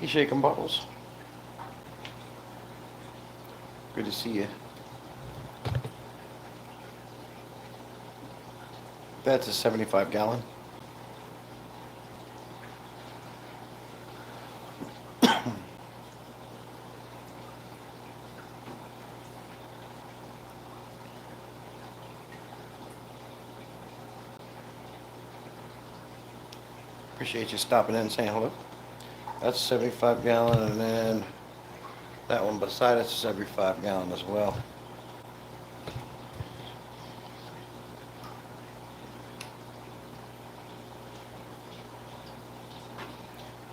Hey, Shaking Bottles. Good to see you. That's a 75 gallon. Appreciate you stopping in and saying hello. That's a 75 gallon, and then that one beside it's a 75 gallon as well.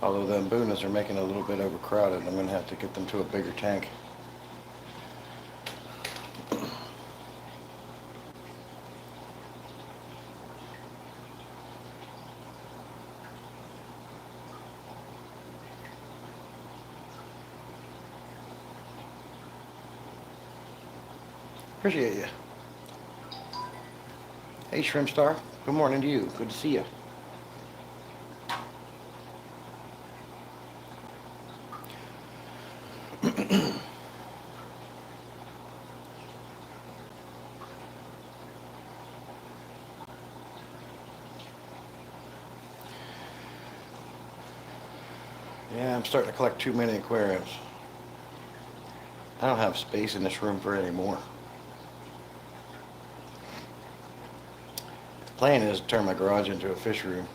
Although the Mbunas are making it a little bit overcrowded, I'm going to have to get them to a bigger tank. Appreciate you. Hey, Shrimp Star. Good morning to you. Good to see you. Yeah, I'm starting to collect too many aquariums. I don't have space in this room for any more. The plan is to turn my garage into a fish room.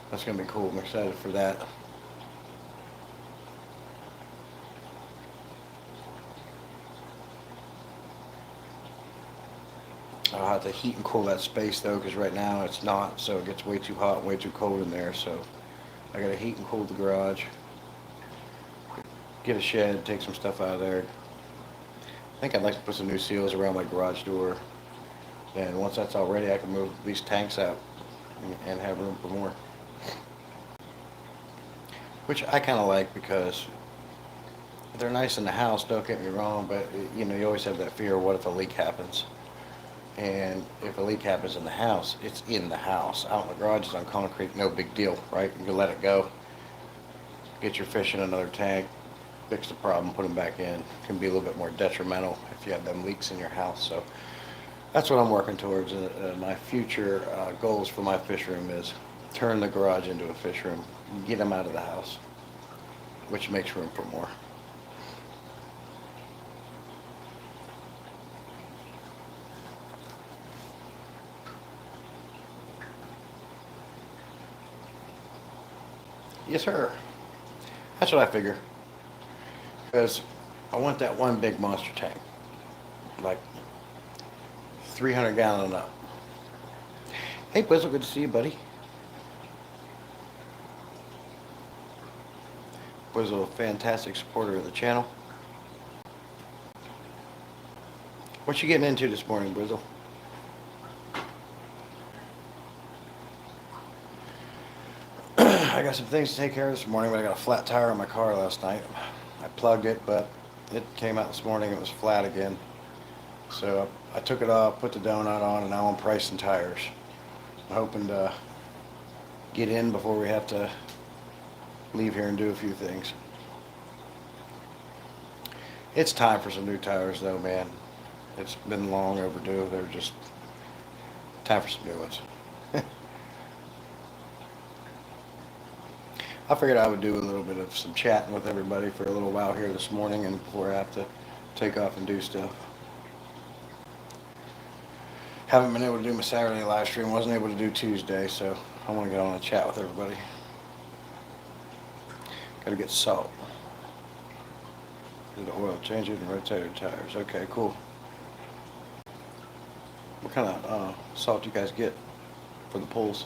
That's going to be cool. I'm excited for that. I'll have to heat and cool that space though, because right now it's not, so it gets way too hot and way too cold in there. So I got to heat and cool the garage, get a shed, take some stuff out of there. I think I'd like to put some new seals around my garage door. And once that's all ready, I can move these tanks out and have room for more. Which I kind of like because they're nice in the house, don't get me wrong, but you know, you always have that fear, what if a leak happens? And if a leak happens in the house, it's in the house. Out in the garage, it's on concrete, no big deal, right? You can let it go, get your fish in another tank, fix the problem, put them back in. It can be a little bit more detrimental if you have them leaks in your house. So that's what I'm working towards. My future goals for my fish room is turn the garage into a fish room, get them out of the house, which makes room for more. Yes, sir. That's what I figure. Because I want that one big monster tank, like 300 gallon and up. Hey, Blizzle, good to see you, buddy. Blizzle, a fantastic supporter of the channel. What you getting into this morning, Blizzle? I got some things to take care of this morning, but I got a flat tire on my car last night. I plugged it, but it came out this morning, it was flat again. So I took it off, put the donut on, and now I'm pricing tires. I'm hoping to get in before we have to leave here and do a few things. It's time for some new tires though, man. It's been long overdue. They're just time for some new ones. I figured I would do a little bit of some chatting with everybody for a little while here this morning and before I have to take off and do stuff. Haven't been able to do my Saturday live stream. Wasn't able to do Tuesday, so I want to get on and chat with everybody. Got to get salt. Do the oil, change it, and rotator tires. Okay, cool. What kind of salt do you guys get for the pulls?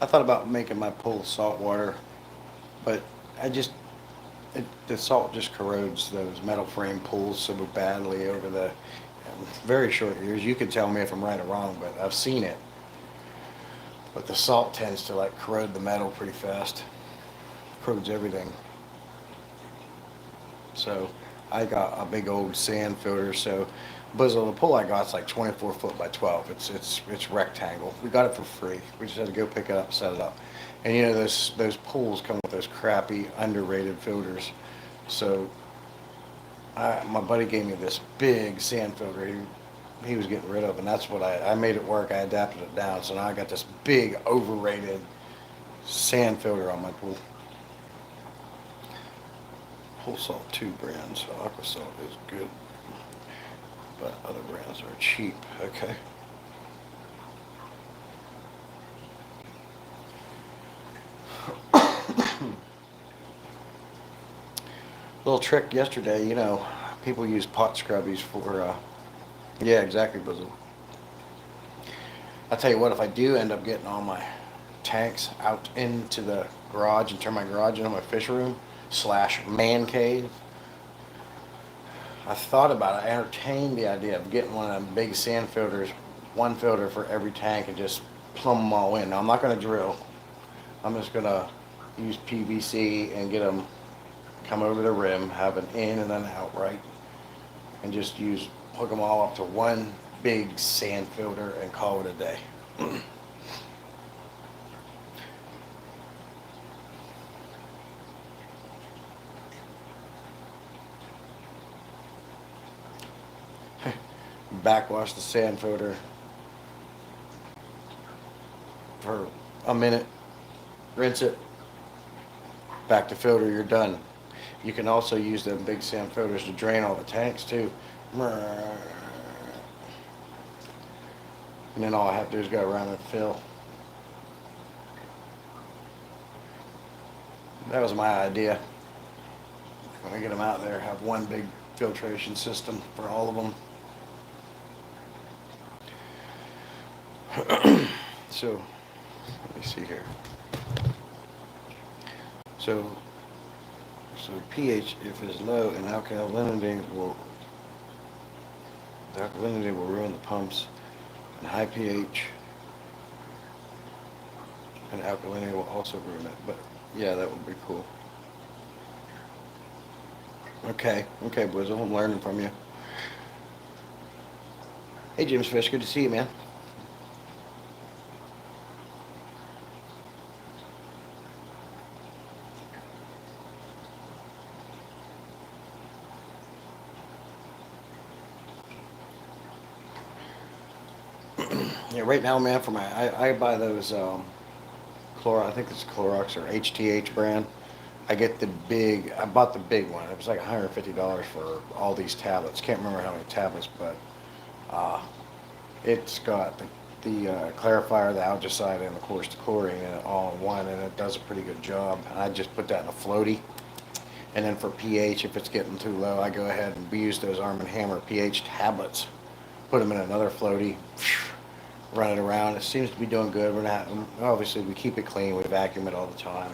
I thought about making my pool salt water, but the salt just corrodes those metal frame pools so badly over the very short years. You could tell me if I'm right or wrong, but I've seen it. But the salt tends to like corrode the metal pretty fast. Corrodes everything. So I got a big old sand filter, so Bizzle, the pole I got's like 24 foot by 12. It's rectangle. We got it for free. We just had to go pick it up, set it up. And you know those poles come with those crappy underrated filters. So my buddy gave me this big sand filter he was getting rid of, and that's what I made it work. I adapted it down, so now I got this big overrated sand filter on my pool. Whole salt 2 brands. Aqua salt is good, but other brands are cheap. Okay. Little trick yesterday, people use pot scrubbies for, yeah, exactly, Bizzle. I'll tell you what, if I do end up getting all my tanks out into the garage and turn my garage into my fish room slash man cave, I thought about it. I entertained the idea of getting one of them big sand filters, one filter for every tank, and just plumb them all in. Now, I'm not going to drill. I'm just going to use PVC and get them come over the rim, have an in and an out right, and just hook them all up to one big sand filter and call it a day. Backwash the sand filter for a minute, rinse it, back to filter, you're done. You can also use them big sand filters to drain all the tanks too. And then all I have to do is go around and fill. That was my idea. When I get them out there, have one big filtration system for all of them. So, let me see here. So pH, if it's low, and the alkalinity will ruin the pumps, and high pH and alkalinity will also ruin it. But yeah, that would be cool. Okay, Blizzle, I'm learning from you. Hey, James Fish, good to see you, man. Yeah, right now, man, I buy those I think it's Clorox or HTH brand. I bought the big one. It was like $150 for all these tablets. Can't remember how many tablets, but uh, it's got the clarifier, the algicide, and of course the chlorine in it all in one, and it does a pretty good job. I just put that in a floaty. And then for pH, if it's getting too low, I go ahead and use those Arm & Hammer pH tablets, put them in another floaty, run it around. It seems to be doing good. Obviously, we keep it clean. We vacuum it all the time,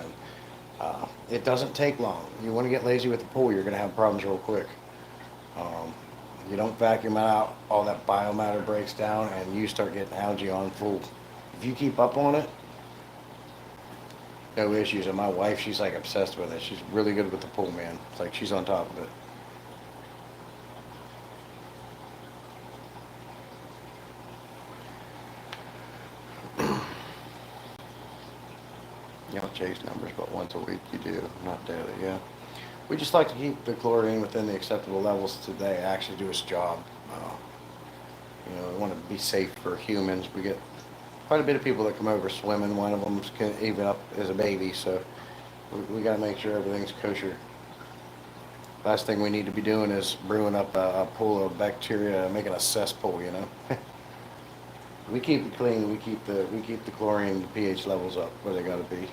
and it doesn't take long. You want to get lazy with the pool, you're going to have problems real quick. You don't vacuum it out, all that biomatter breaks down, and you start getting algae on full. If you keep up on it, no issues. And my wife, she's like obsessed with it. She's really good with the pool, man. It's like she's on top of it. You don't chase numbers, but once a week you do, not daily, yeah. We just like to keep the chlorine within the acceptable levels today, actually do its job. We want to be safe for humans. We get quite a bit of people that come over swimming. One of them can even up as a baby, so we got to make sure everything's kosher. Last thing we need to be doing is brewing up a pool of bacteria, making a cesspool. We keep it clean. We keep the chlorine, the pH levels up where they got to be.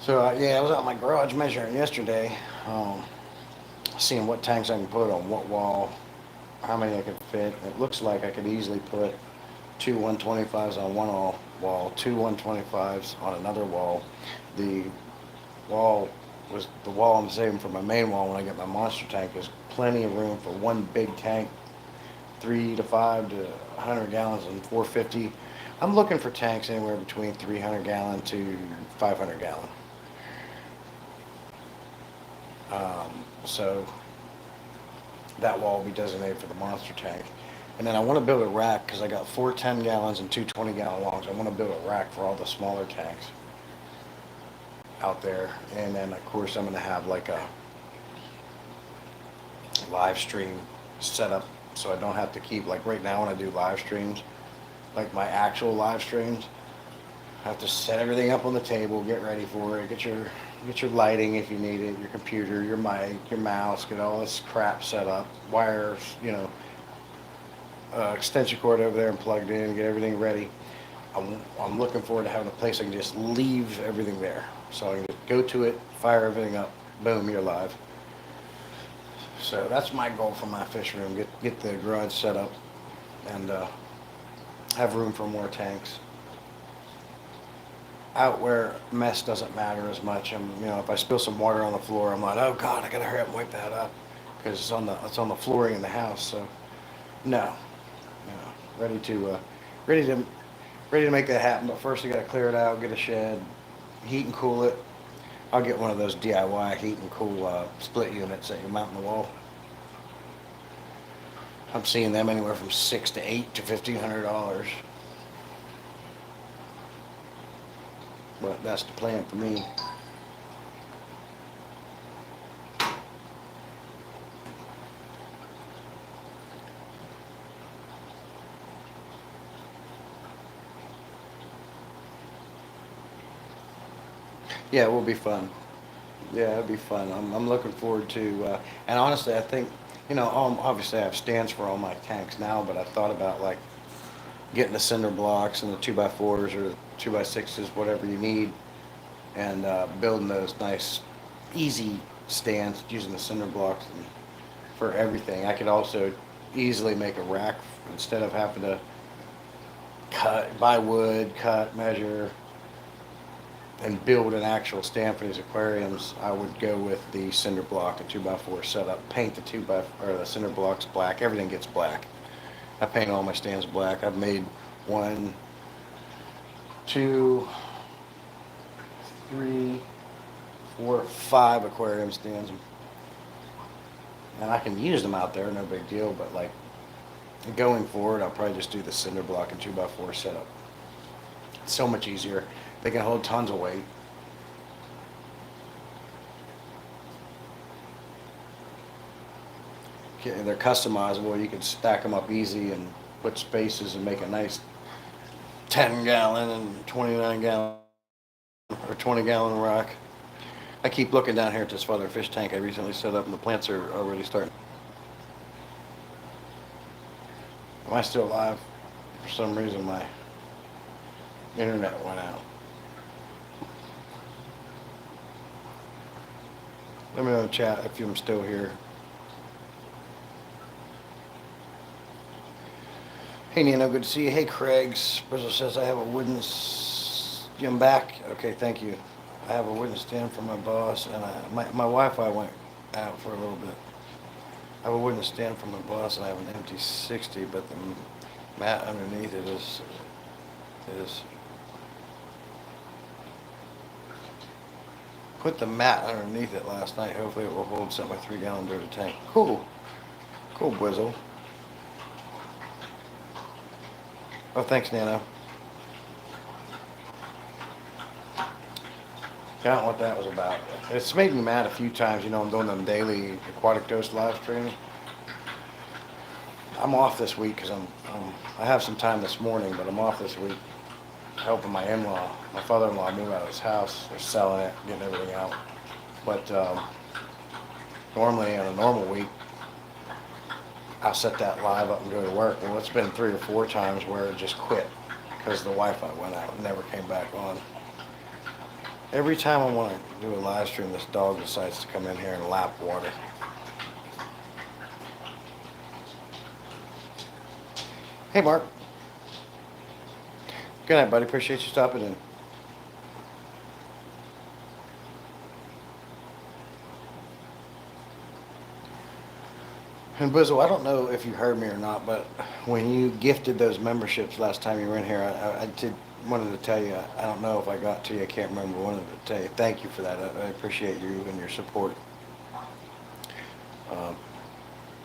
So yeah, I was out in my garage measuring yesterday, seeing what tanks I can put on what wall, how many I could fit. It looks like I could easily put two 125s on one wall, two 125s on another wall. The wall the wall I'm saving for my main wall when I get my monster tank. There's plenty of room for one big tank 3 to 5 to 100 gallons and 450. I'm looking for tanks anywhere between 300 gallon to 500 gallon. So that wall will be designated for the monster tank. And then I want to build a rack because I got 4 10 gallons and 2 20 gallon longs. I want to build a rack for all the smaller tanks out there. And then of course I'm going to have like a live stream setup so I don't have to keep, like right now when I do live streams, like my actual live streams, I have to set everything up on the table, get ready for it, get your lighting if you need it, your computer, your mic, your mouse, get all this crap set up, wires, extension cord over there and plugged in, get everything ready. I'm looking forward to having a place I can just leave everything there. So I can just go to it, fire everything up, boom, you're live. So that's my goal for my fish room, get the garage set up and have room for more tanks. Out where mess doesn't matter as much. If I spill some water on the floor, I'm like, oh God, I gotta hurry up and wipe that up because it's on the flooring in the house. So no, ready to ready to ready to make that happen. But first, you gotta clear it out, get a shed, heat and cool it. I'll get one of those DIY heat and cool split units that you mount on the wall. I'm seeing them anywhere from $600 to $1,500. But that's the plan for me. Yeah, it will be fun. Yeah, it'll be fun. I'm looking forward to, and honestly, I think, obviously I have stands for all my tanks now, but I thought about like getting the cinder blocks and the 2x4s or 2x6s, whatever you need, and building those nice, easy stands using the cinder blocks and for everything. I could also easily make a rack instead of having to buy wood, cut, measure, and build an actual stand for these aquariums. I would go with the cinder block, the 2x4 setup, paint the cinder blocks black. Everything gets black. I paint all my stands black. I've made 1, 2, 3, 4, 5 aquarium stands. And I can use them out there, no big deal, but like going forward, I'll probably just do the cinder block and 2x4 setup. It's so much easier. They can hold tons of weight. Okay, they're customizable. You can stack them up easy and put spaces and make a nice 10 gallon and 29 gallon or 20 gallon rack. I keep looking down here at this father fish tank I recently set up and the plants are already starting. Am I still alive? For some reason my internet went out. Let me know in the chat if I'm still here. Hey Nino, good to see you. Hey Craig, Brizzle says I have a wooden, I'm back. Okay, thank you. I have a wooden stand for my boss and my Wi-Fi went out for a little bit. I have a wooden stand for my boss and I have an empty 60, but the mat underneath it is put the mat underneath it last night. Hopefully it will hold something like 3 gallon dirty tank. Cool. Cool, Brizzle. Oh, thanks, Nano. I don't know what that was about. It's made me mad a few times. I'm doing them daily aquatic dose live streams. I'm off this week because I have some time this morning, but I'm off this week helping my father-in-law move out of his house. They're selling it, getting everything out. But normally on a normal week, I'll set that live up and go to work. Well, it's been 3 or 4 times where it just quit because the Wi-Fi went out and never came back on. Every time I want to do a live stream, this dog decides to come in here and lap water. Hey, Mark. Good night, buddy. Appreciate you stopping in. And Bizzle, I don't know if you heard me or not, but when you gifted those memberships last time you were in here, I did wanted to tell you. I don't know if I got to you. I can't remember. Wanted to tell you thank you for that. I appreciate you and your support. Um,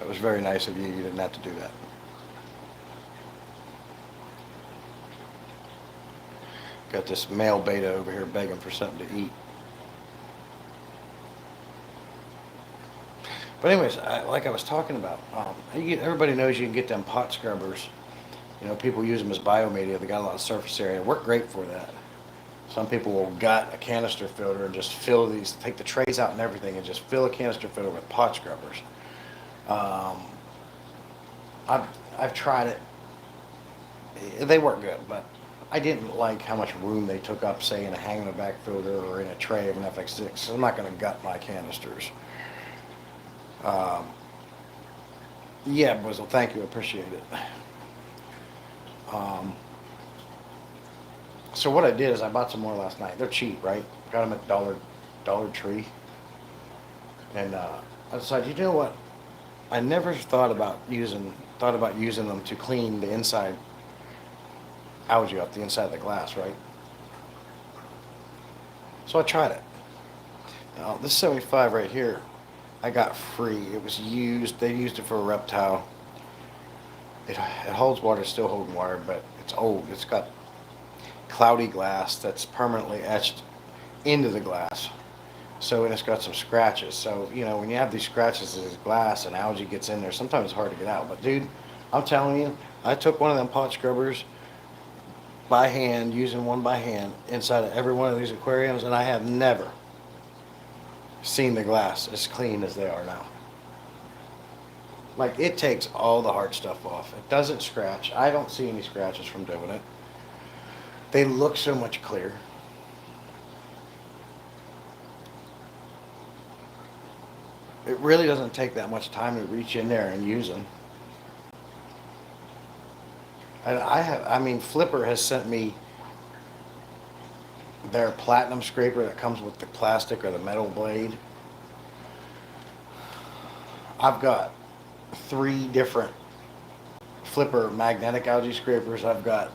it was very nice of you. You didn't have to do that. Got this male beta over here begging for something to eat. But anyways, like I was talking about, everybody knows you can get them pot scrubbers. You know, people use them as biomedia. They got a lot of surface area. Work great for that. Some people will gut a canister filter and just fill these, take the trays out and everything, and just fill a canister filter with pot scrubbers. Um, I've tried it. They work good, but I didn't like how much room they took up, say, in a hang in the back filter or in a tray of an FX6. So I'm not going to gut my canisters. Um, yeah, Bizzle, thank you. Appreciate it. Um, so what I did is I bought some more last night. They're cheap, right? Got them at Dollar Tree. And I decided, you know what? I never thought about using them to clean the inside algae off the inside of the glass, right? So I tried it. Now this 75 right here, I got free. It was used. They used it for a reptile. It holds water, still holding water, but it's old. It's got cloudy glass that's permanently etched into the glass. So, and it's got some scratches. So, you know, when you have these scratches in this glass and algae gets in there, sometimes it's hard to get out. But dude, I'm telling you, I took one of them pot scrubbers by hand, using one by hand, inside of every one of these aquariums, and I have never seen the glass as clean as they are now. Like, it takes all the hard stuff off. It doesn't scratch. I don't see any scratches from doing it. They look so much clearer. It really doesn't take that much time to reach in there and use them. And I mean, Flipper has sent me their platinum scraper that comes with the plastic or the metal blade. I've got 3 different Flipper magnetic algae scrapers. I've got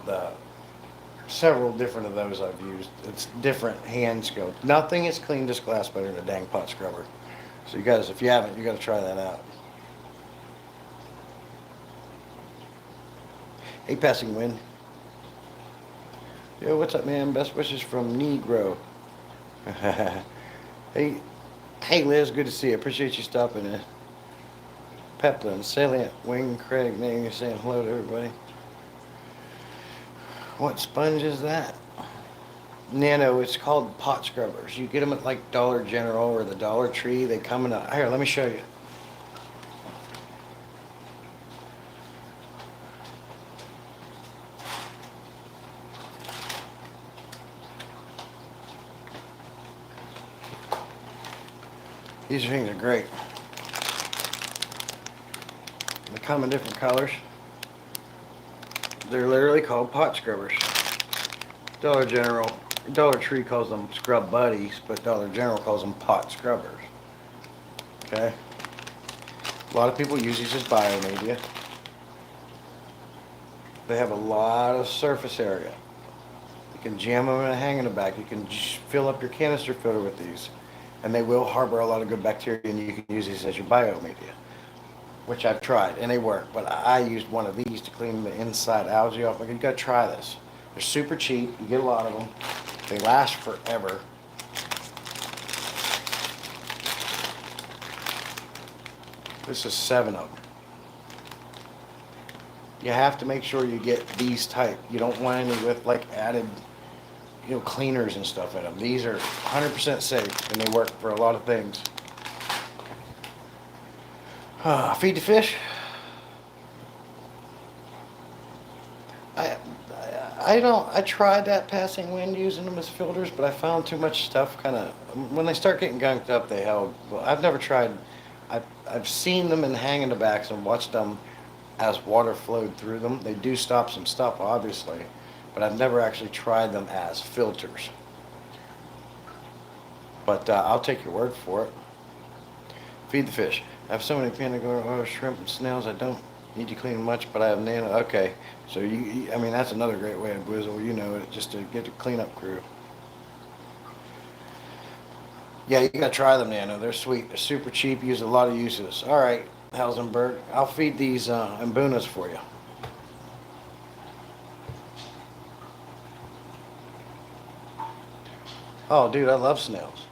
several different of those I've used. It's different hand scope. Nothing has cleaned this glass better than a dang pot scrubber. So you guys, if you haven't, you got to try that out. Hey, Passing Wind. Yo, what's up, man? Best wishes from Negro. Hey, Liz, good to see you. Appreciate you stopping in. Peplin, Salient, Wing, Craig, name you saying hello to everybody. What sponge is that? Nano, it's called pot scrubbers. You get them at like Dollar General or the Dollar Tree. They come in a, here, let me show you. These things are great. They come in different colors. They're literally called pot scrubbers. Dollar Tree calls them scrub buddies, but Dollar General calls them pot scrubbers. Okay? A lot of people use these as biomedia. They have a lot of surface area. You can jam them in a hang in the back. You can fill up your canister filter with these. And they will harbor a lot of good bacteria, and you can use these as your biomedia, which I've tried, and they work. But I used one of these to clean the inside algae off. Like, you gotta try this. They're super cheap. You get a lot of them. They last forever. This is 7 of them. You have to make sure you get these type. You don't want any with like added, you know, cleaners and stuff in them. These are 100% safe, and they work for a lot of things. Feed the fish. I tried that Passing Wind using them as filters, but I found too much stuff kind of, when they start getting gunked up, they held. Well, I've never tried, I've seen them in hang in the backs and watched them as water flowed through them. They do stop some stuff, obviously, but I've never actually tried them as filters. But I'll take your word for it. Feed the fish. I have so many Panagonia oil shrimp and snails. I don't need to clean much, but I have nano. Okay, so I mean, that's another great way to Bwizzle. You know it, just to get the cleanup crew. Yeah, you gotta try them, Nano. They're sweet. They're super cheap. Use a lot of uses. All right, Helsenberg. I'll feed these Mbunas for you. Oh, dude, I love snails.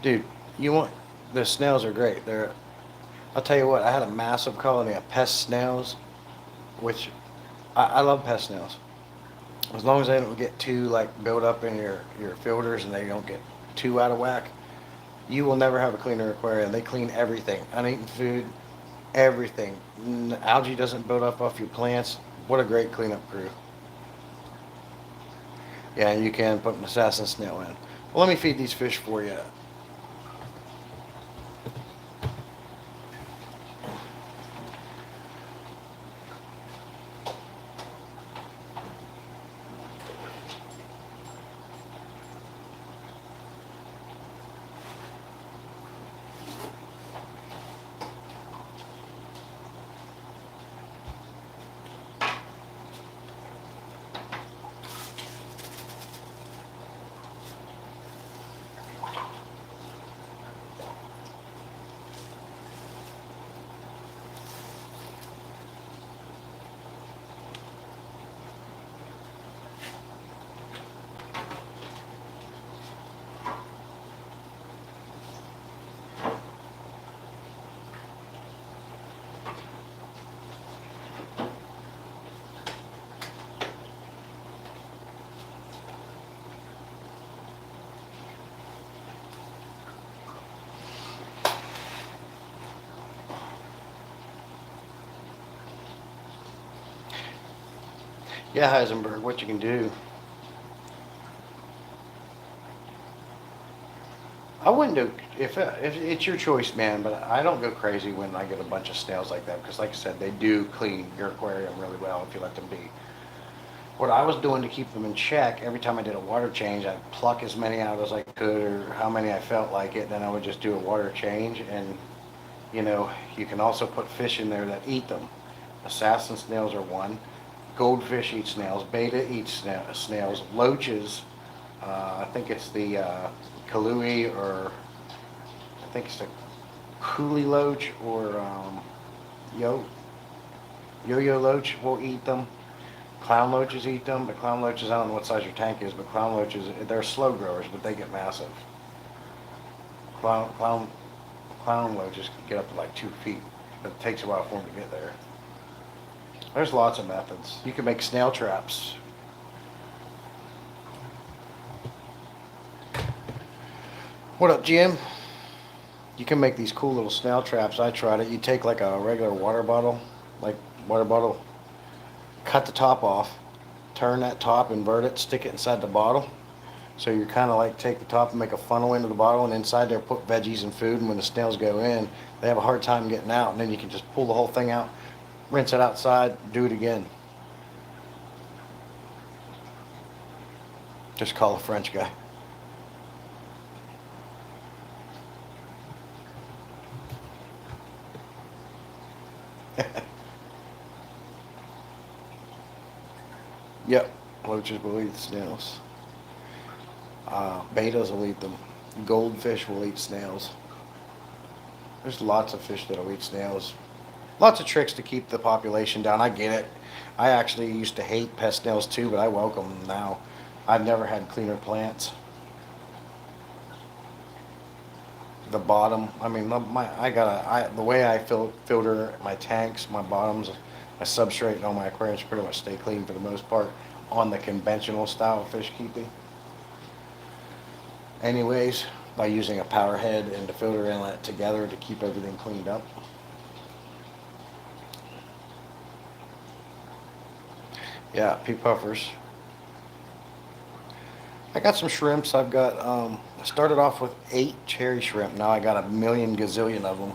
Dude, you want the snails are great. They're. I'll tell you what. I had a massive colony of pest snails, which I love pest snails. As long as they don't get too like built up in your filters and they don't get too out of whack, you will never have a cleaner aquarium. They clean everything, uneaten food, everything. Algae doesn't build up off your plants. What a great cleanup crew. Yeah, and you can put an assassin snail in. Well, let me feed these fish for you. Yeah, Heisenberg, what you can do. I wouldn't do if it's your choice, man. But I don't go crazy when I get a bunch of snails like that because, like I said, they do clean your aquarium really well if you let them be. What I was doing to keep them in check, every time I did a water change, I'd pluck as many out as I could or how many I felt like it. Then I would just do a water change. And, you know, you can also put fish in there that eat them. Assassin snails are one. Goldfish eat snails. Beta eats snails. Loaches, I think it's the Kalui or I think it's the Coolie Loach or Yo Yo-Yo Loach will eat them. Clown loaches eat them, but clown loaches, I don't know what size your tank is, but clown loaches, they're slow growers, but they get massive. Clown, clown, clown loaches can get up to like 2 feet, but it takes a while for them to get there. There's lots of methods. You can make snail traps. What up, Jim? You can make these cool little snail traps. I tried it. You take like a regular like water bottle, cut the top off, turn that top, invert it, stick it inside the bottle. So you kind of like take the top and make a funnel into the bottle, and inside there put veggies and food. And when the snails go in, they have a hard time getting out. And then you can just pull the whole thing out, rinse it outside, do it again. Just call a French guy. Yep, loaches will eat snails. Betas will eat them. Goldfish will eat snails. There's lots of fish that'll eat snails. Lots of tricks to keep the population down. I get it. I actually used to hate pest snails too, but I welcome them now. I've never had cleaner plants. The bottom, I mean, the way I filter my tanks, my bottoms, my substrate, and all my aquariums pretty much stay clean for the most part on the conventional style of fish keeping. Anyways, by using a power head and the filter inlet together to keep everything cleaned up. Yeah, pea puffers. I got some shrimps. I started off with 8 cherry shrimp. Now I got a million gazillion of them.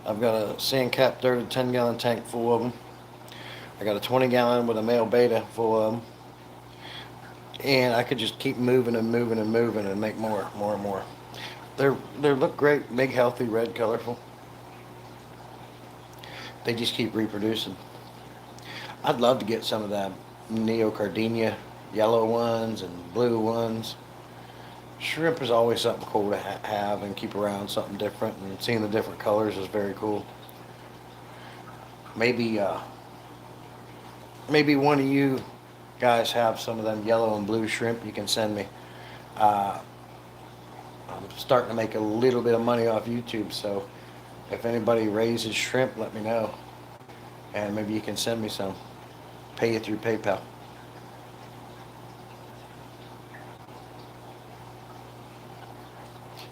I've got a sand cap 30 10-gallon tank full of them. I got a 20-gallon with a male beta full of them. And I could just keep moving and moving and moving and make more and more. They look great, big, healthy, red, colorful. They just keep reproducing. I'd love to get some of the neocardinia yellow ones and blue ones. Shrimp is always something cool to have and keep around, something different, and seeing the different colors is very cool. Maybe maybe one of you guys have some of them yellow and blue shrimp you can send me. Uh, I'm starting to make a little bit of money off YouTube, so if anybody raises shrimp, let me know, and maybe you can send me some. Pay you through PayPal.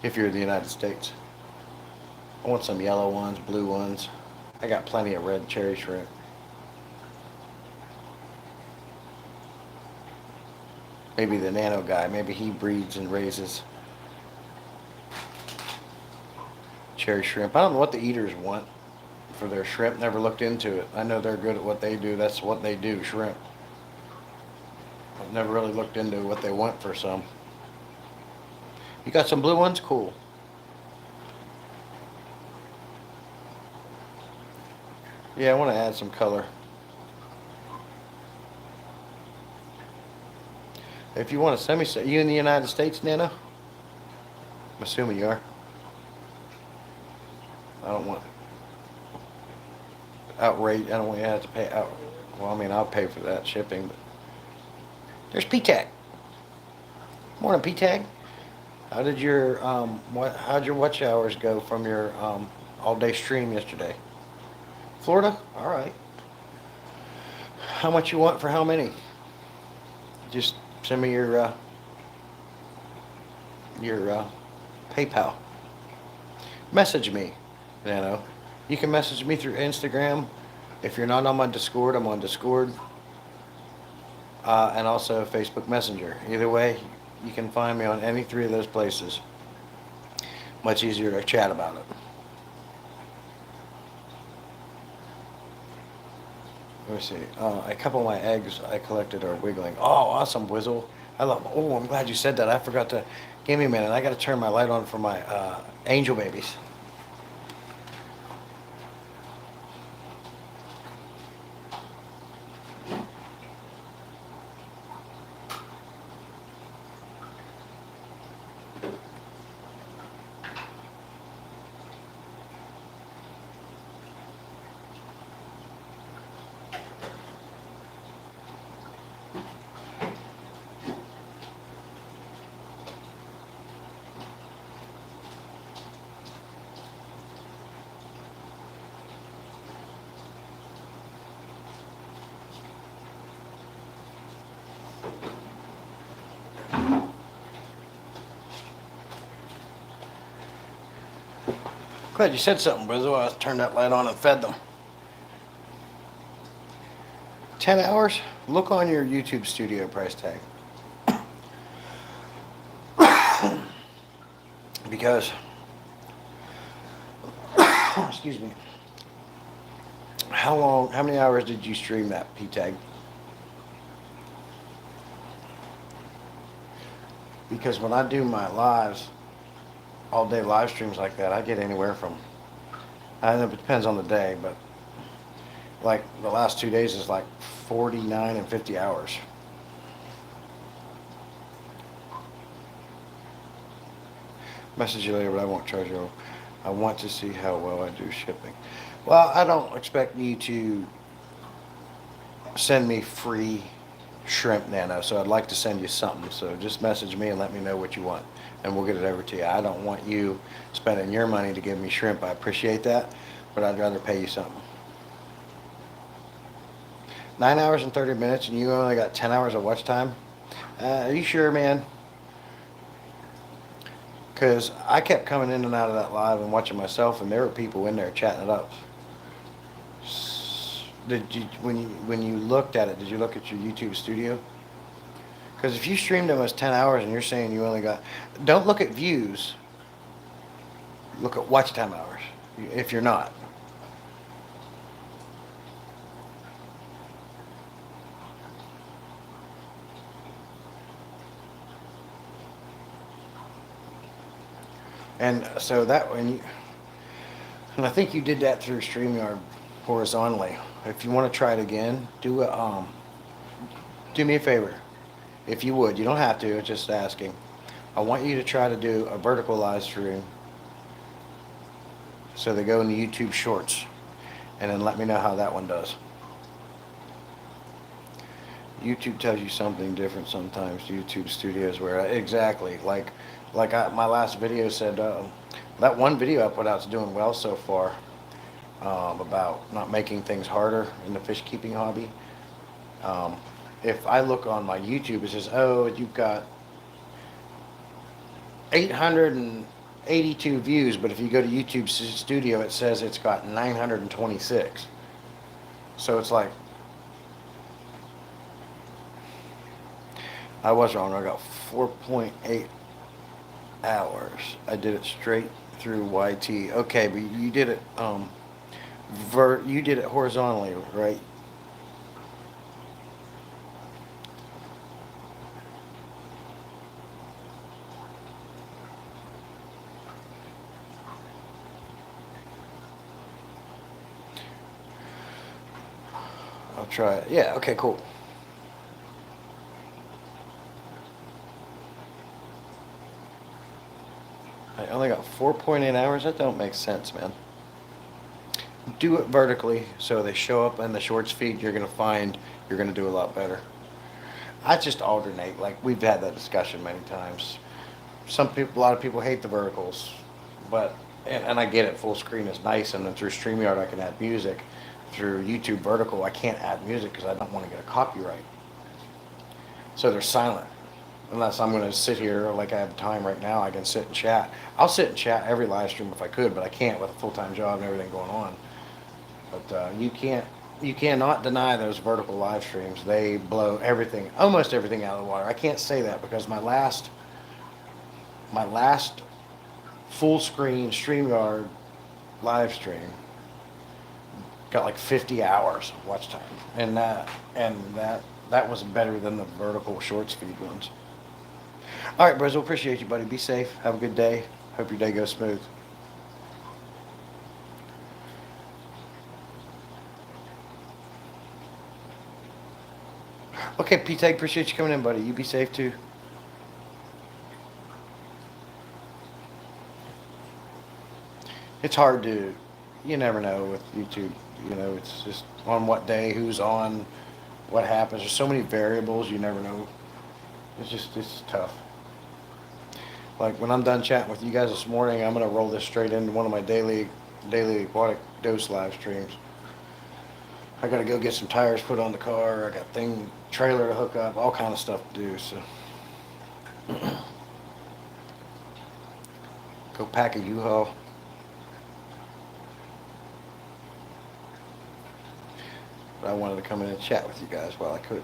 If you're in the United States. I want some yellow ones, blue ones. I got plenty of red cherry shrimp. Maybe the nano guy, maybe he breeds and raises cherry shrimp. I don't know what the eaters want for their shrimp. Never looked into it. I know they're good at what they do. That's what they do, shrimp. I've never really looked into what they want for some. You got some blue ones? Cool. Yeah, I want to add some color. If you want to send me, you in the United States, Nana? I'm assuming you are. I don't want outrage. I don't want you to have to pay out. Well, I mean, I'll pay for that shipping. But there's P-Tag. Morning, P-Tag. How did your how'd your watch hours go from your all-day stream yesterday? Florida? All right. How much you want for how many? Just send me your PayPal. Message me. You know, you can message me through Instagram. If you're not on my Discord, I'm on Discord, and also Facebook Messenger. Either way, you can find me on any three of those places. Much easier to chat about it. Let me see. A couple of my eggs I collected are wiggling. Oh, awesome, Wizzle. I love. Oh, I'm glad you said that. I forgot to. Give me a minute. I got to turn my light on for my angel babies. Glad you said something, Wizzle. I turned that light on and fed them. 10 hours? Look on your YouTube studio price tag. Because, excuse me, how many hours did you stream that P-Tag? Because when I do my lives, all day live streams like that, I get anywhere from, I know it depends on the day, but like the last 2 days is like 49 and 50 hours. Message you later, but I won't charge you. I want to see how well I do shipping. Well, I don't expect you to send me free shrimp, Nano, so I'd like to send you something. So just message me and let me know what you want, and we'll get it over to you. I don't want you spending your money to give me shrimp. I appreciate that, but I'd rather pay you something. 9 hours and 30 minutes, and you only got 10 hours of watch time? Are you sure, man? Because I kept coming in and out of that live and watching myself, and there were people in there chatting it up. Did you, when you looked at it, did you look at your YouTube studio? Because if you streamed them as 10 hours and you're saying you only got, don't look at views. Look at watch time hours. If you're not. And so that when you, and I think you did that through StreamYard horizontally. If you want to try it again, do me a favor. If you would, you don't have to, just asking. I want you to try to do a vertical live stream so they go in the YouTube shorts, and then let me know how that one does. YouTube tells you something different sometimes. YouTube Studios, where exactly my last video said, that one video I put out is doing well so far, about not making things harder in the fish keeping hobby. If I look on my YouTube, it says, oh, you've got 882 views, but if you go to YouTube Studio, it says it's got 926. So it's like, I was wrong. I got 4.8 hours. I did it straight through YT. Okay, but you did it you did it horizontally, right? I'll try it. Yeah, okay, cool. I only got 4.8 hours. That don't make sense, man. Do it vertically so they show up in the shorts feed. You're gonna find you're gonna do a lot better. I just alternate. Like we've had that discussion many times. A lot of people hate the verticals, but and I get it. Full screen is nice, and then through StreamYard I can add music. Through YouTube vertical, I can't add music because I don't want to get a copyright. So they're silent. Unless I'm going to sit here like I have time right now, I can sit and chat. I'll sit and chat every live stream if I could, but I can't with a full-time job and everything going on. But you cannot deny those vertical live streams. They blow everything, almost everything out of the water. I can't say that because my last full screen StreamYard live stream got like 50 hours of watch time, and that was better than the vertical shorts feed ones. All right, Brizzle, appreciate you, buddy. Be safe. Have a good day. Hope your day goes smooth. Okay, P-Tag, appreciate you coming in, buddy. You be safe too. It's hard to, you never know with YouTube. You know, it's just on what day, who's on, what happens. There's so many variables, you never know. It's tough. Like when I'm done chatting with you guys this morning, I'm gonna roll this straight into one of my daily aquatic dose live streams. I gotta go get some tires put on the car. I got trailer to hook up, all kind of stuff to do. So go pack a U-Haul. But I wanted to come in and chat with you guys while I could.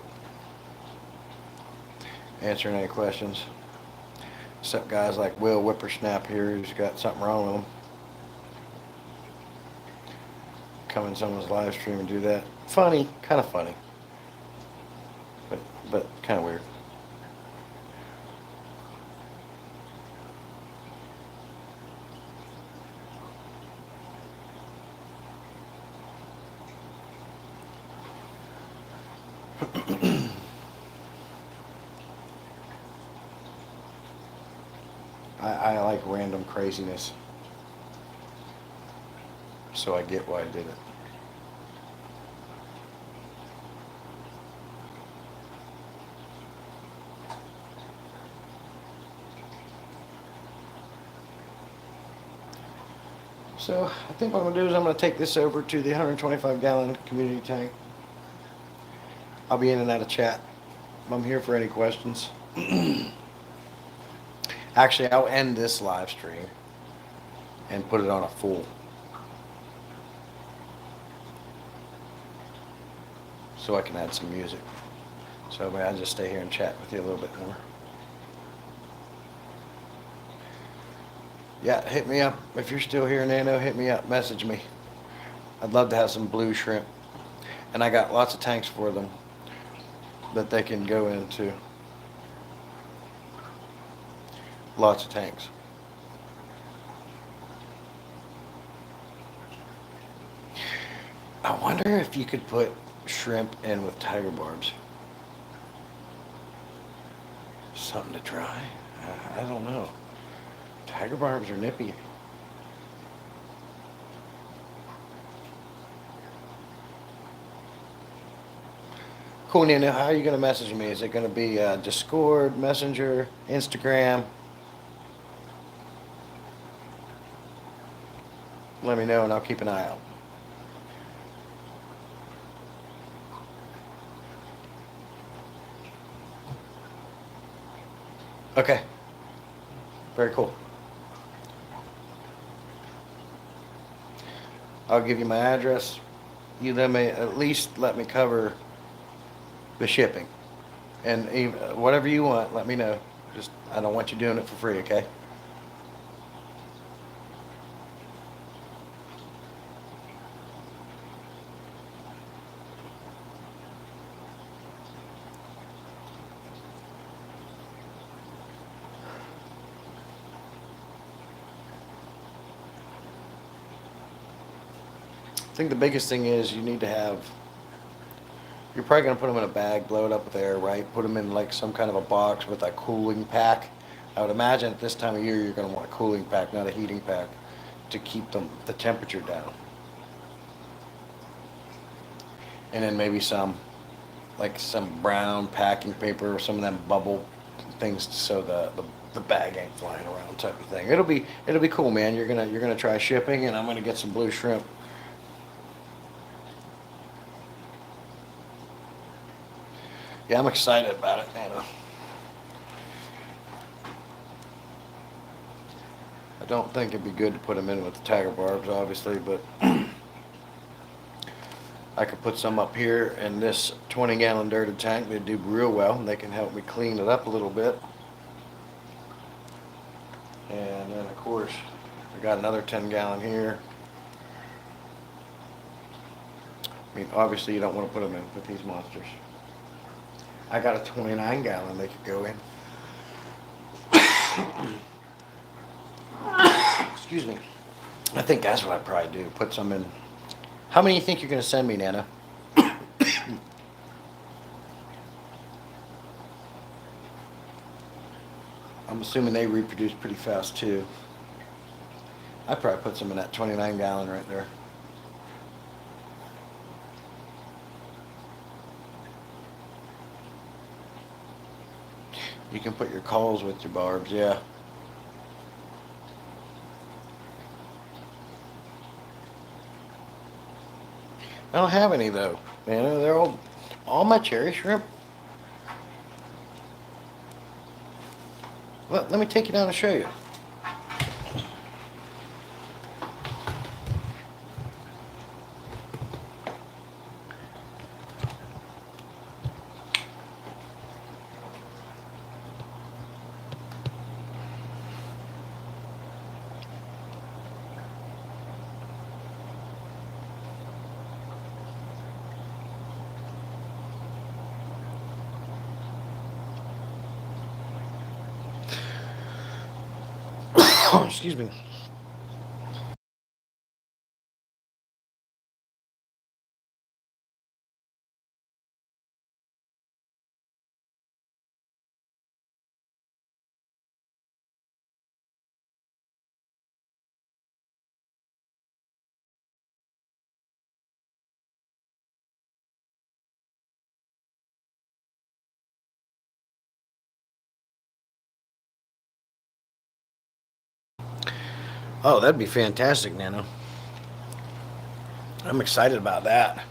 Answering any questions. Except guys like Will Whippersnap here who's got something wrong with him. Come in someone's live stream and do that. Funny, kind of funny. But kind of weird. I like random craziness. So I get why I did it. So I think what I'm going to do is I'm going to take this over to the 125-gallon community tank. I'll be in and out of chat. I'm here for any questions. Actually, I'll end this live stream and put it on a full. So I can add some music. So I'll just stay here and chat with you a little bit more. Yeah, hit me up. If you're still here, Nano, hit me up. Message me. I'd love to have some blue shrimp. And I got lots of tanks for them that they can go into. Lots of tanks. I wonder if you could put shrimp in with tiger barbs. Something to try. I don't know. Tiger barbs are nippy. Cool, Nina. How are you going to message me? Is it going to be Discord, Messenger, Instagram? Let me know and I'll keep an eye out. Okay. Very cool. I'll give you my address. You let me at least let me cover the shipping, and even, whatever you want, let me know. Just I don't want you doing it for free, okay? I think the biggest thing is you need to have. You're probably gonna put them in a bag, blow it up with air, right? Put them in like some kind of a box with a cooling pack. I would imagine at this time of year you're gonna want a cooling pack, not a heating pack, to keep the temperature down. And then maybe some like some brown packing paper or some of them bubble things so the bag ain't flying around type of thing. It'll be cool, man. You're gonna try shipping and I'm gonna get some blue shrimp. Yeah, I'm excited about it, Anna. I don't think it'd be good to put them in with the tiger barbs, obviously, but I could put some up here in this 20-gallon dirted tank. They do real well, and they can help me clean it up a little bit. And then, of course, I got another 10-gallon here. I mean, obviously, you don't want to put them in with these monsters. I got a 29-gallon they could go in. Excuse me. I think that's what I'd probably do. Put some in. How many do you think you're going to send me, Nana? I'm assuming they reproduce pretty fast too. I'd probably put some in that 29-gallon right there. You can put your calls with your barbs, yeah. I don't have any though, man. They're all my cherry shrimp. Let me take you down and show you. Excuse me. Oh, that'd be fantastic, Nano. I'm excited about that.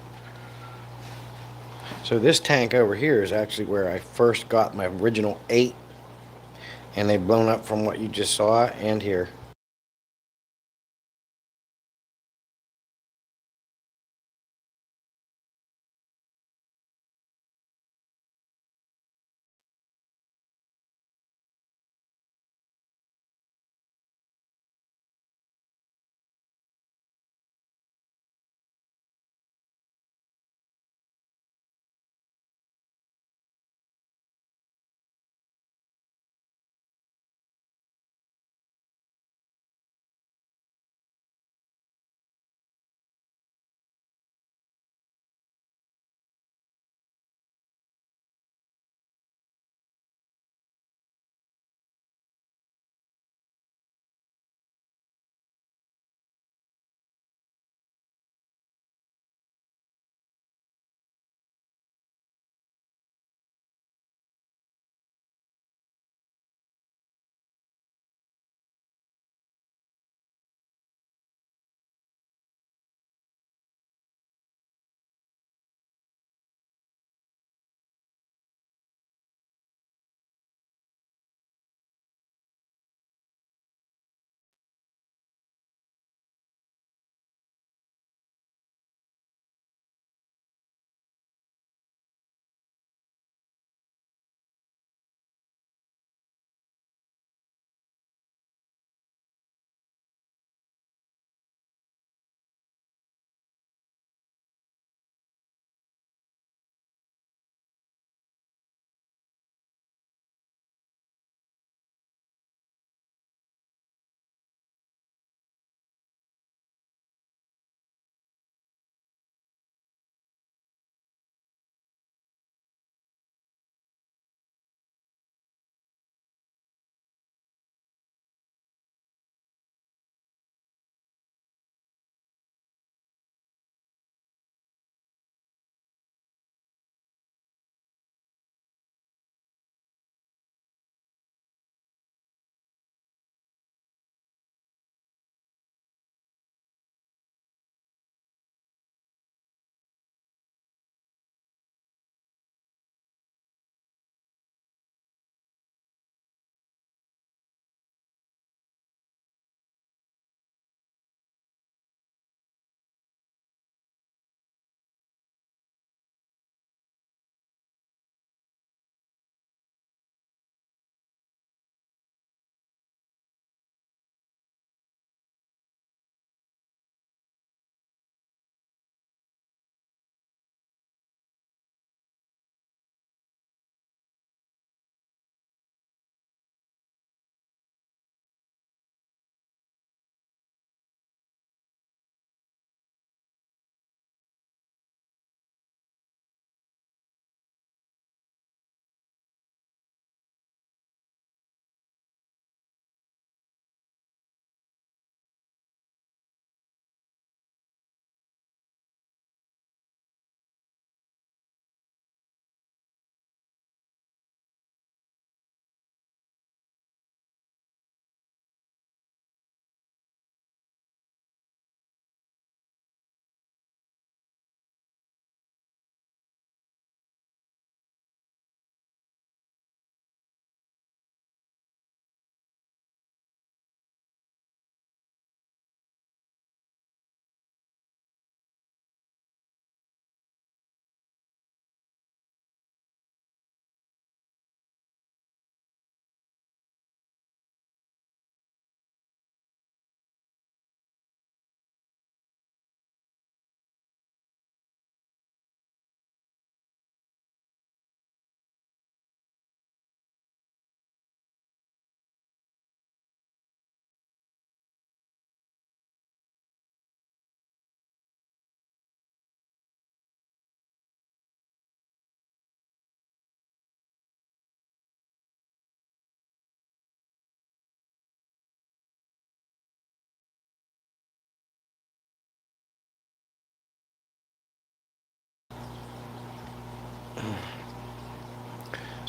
So this tank over here is actually where I first got my original 8, and they've blown up from what you just saw and here.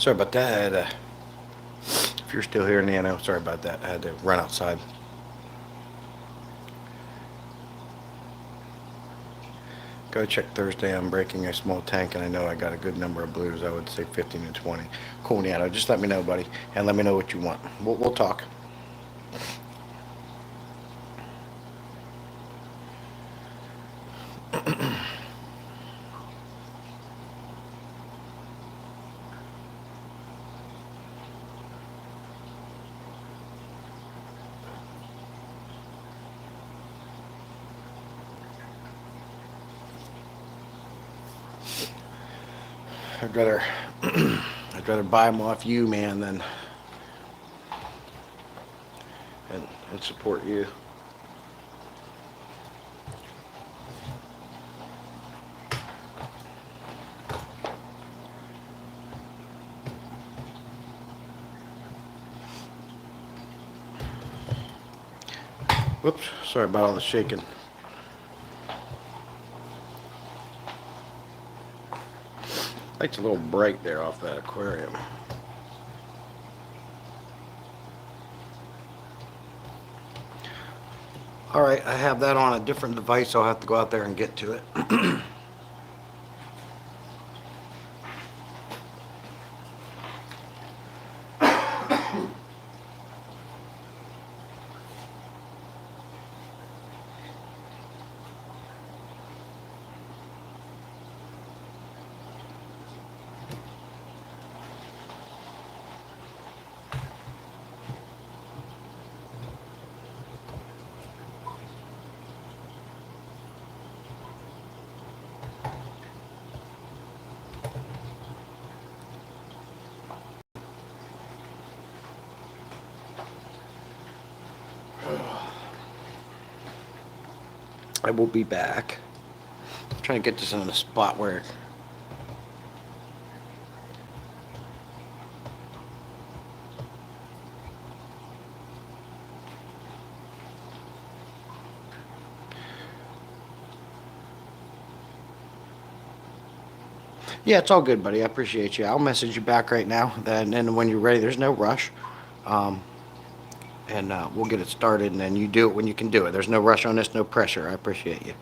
Sorry about that. If you're still here, Nano, sorry about that. I had to run outside. Go check Thursday. I'm breaking a small tank, and I know I got a good number of blues. I would say 15 to 20. Cool, Nano. Just let me know, buddy, and let me know what you want. We'll talk. I'd rather I'd rather buy them off you, man, than and support you. Whoops, sorry about all the shaking. Light's a little bright there off that aquarium. All right, I have that on a different device. I'll have to go out there and get to it. I will be back. I'm trying to get this in a spot where. Yeah, it's all good, buddy. I appreciate you. I'll message you back right now. Then when you're ready, there's no rush. Um, and we'll get it started, and then you do it when you can do it. There's no rush on this, no pressure. I appreciate you.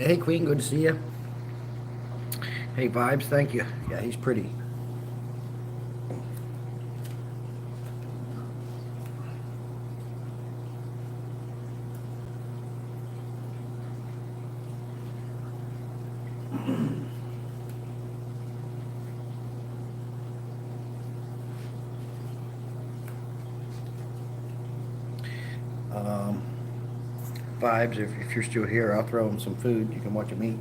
Hey, Queen, good to see you. Hey, Vibes, thank you. Yeah, he's pretty. Um, Vibes, if you're still here, I'll throw him some food. You can watch him eat.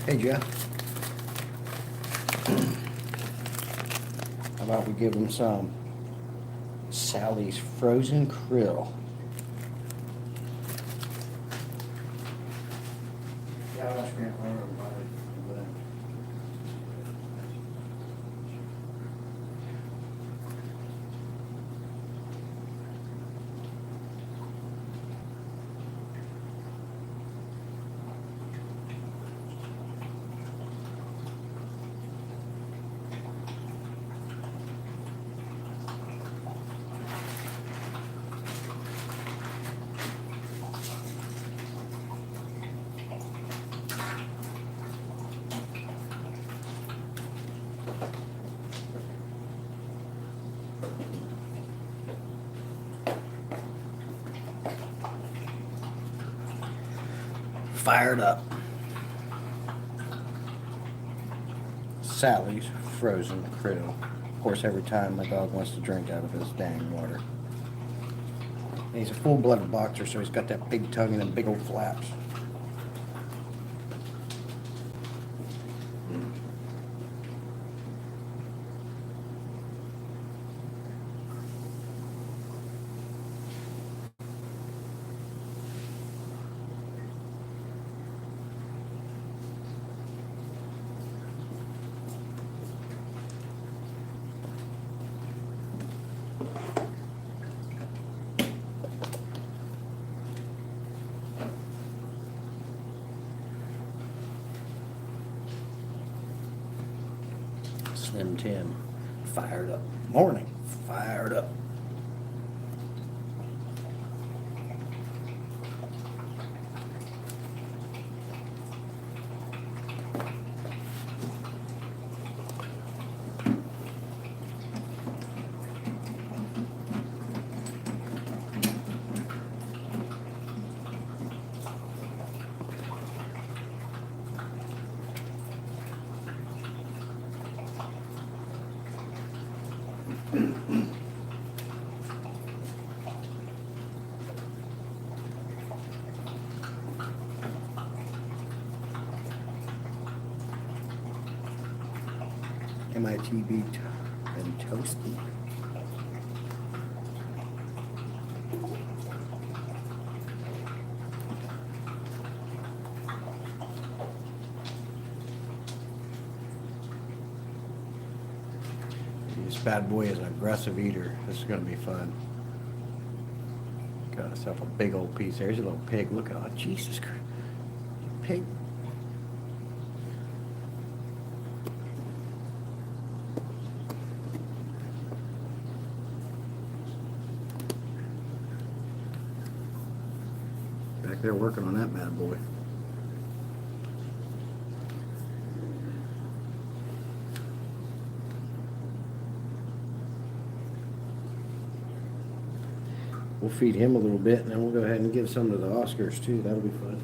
Hey, Jeff. How about we give him some Sally's frozen krill? Yeah, I'll ask Grant Lerner about it. Fired up. Sally's frozen krill. Of course, every time my dog wants to drink out of his dang water. And he's a full-blooded boxer, so he's got that big tongue and them big old flaps. Slim Tim, fired up. Morning, fired up. MITB and toasty. This bad boy is an aggressive eater. This is going to be fun. Got himself a big old piece. There's a little pig. Look at, oh, Jesus Christ. Pig. back there working on that bad boy. We'll feed him a little bit, and then we'll go ahead and give some to the Oscars too. That'll be fun.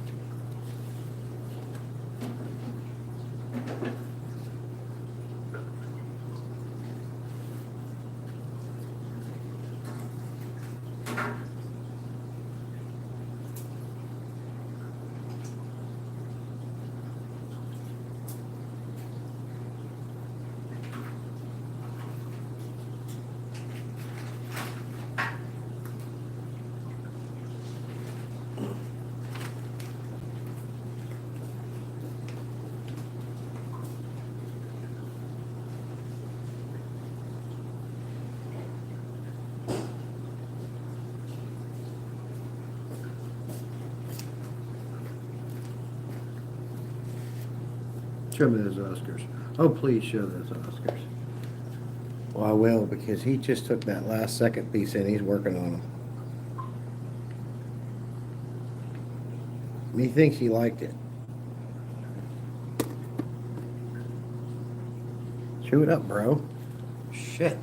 Show me those Oscars. Oh, please show those Oscars. Well, I will, because he just took that last second piece in. He's working on them. He thinks he liked it. Chew it up, bro. Shit.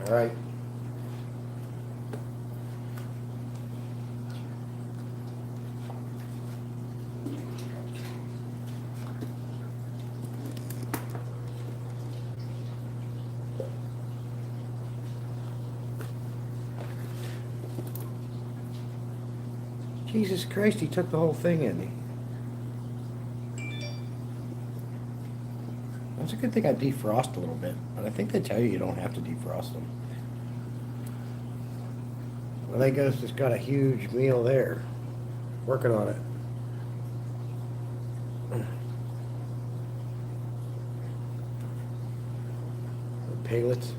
All right. Jesus Christ, he took the whole thing in. That's a good thing I defrost a little bit, but I think they tell you don't have to defrost them. Well, that guy's just got a huge meal there. Working on it. The piglets.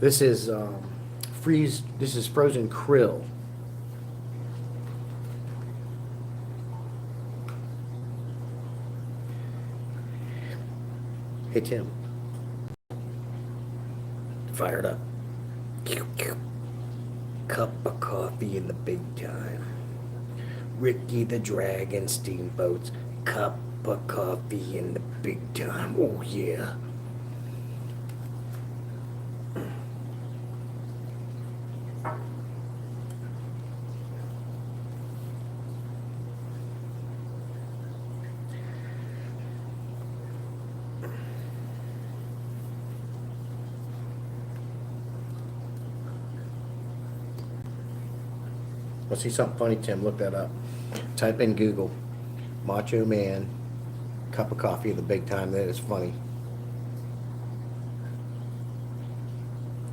This is This is frozen krill. Hey Tim. Fired up. Cup of coffee in the big time. Ricky the Dragon Steamboats. Cup of coffee in the big time. Oh yeah. Let's see something funny, Tim. Look that up. Type in Google. Macho Man. Cup of coffee at the big time. That is funny.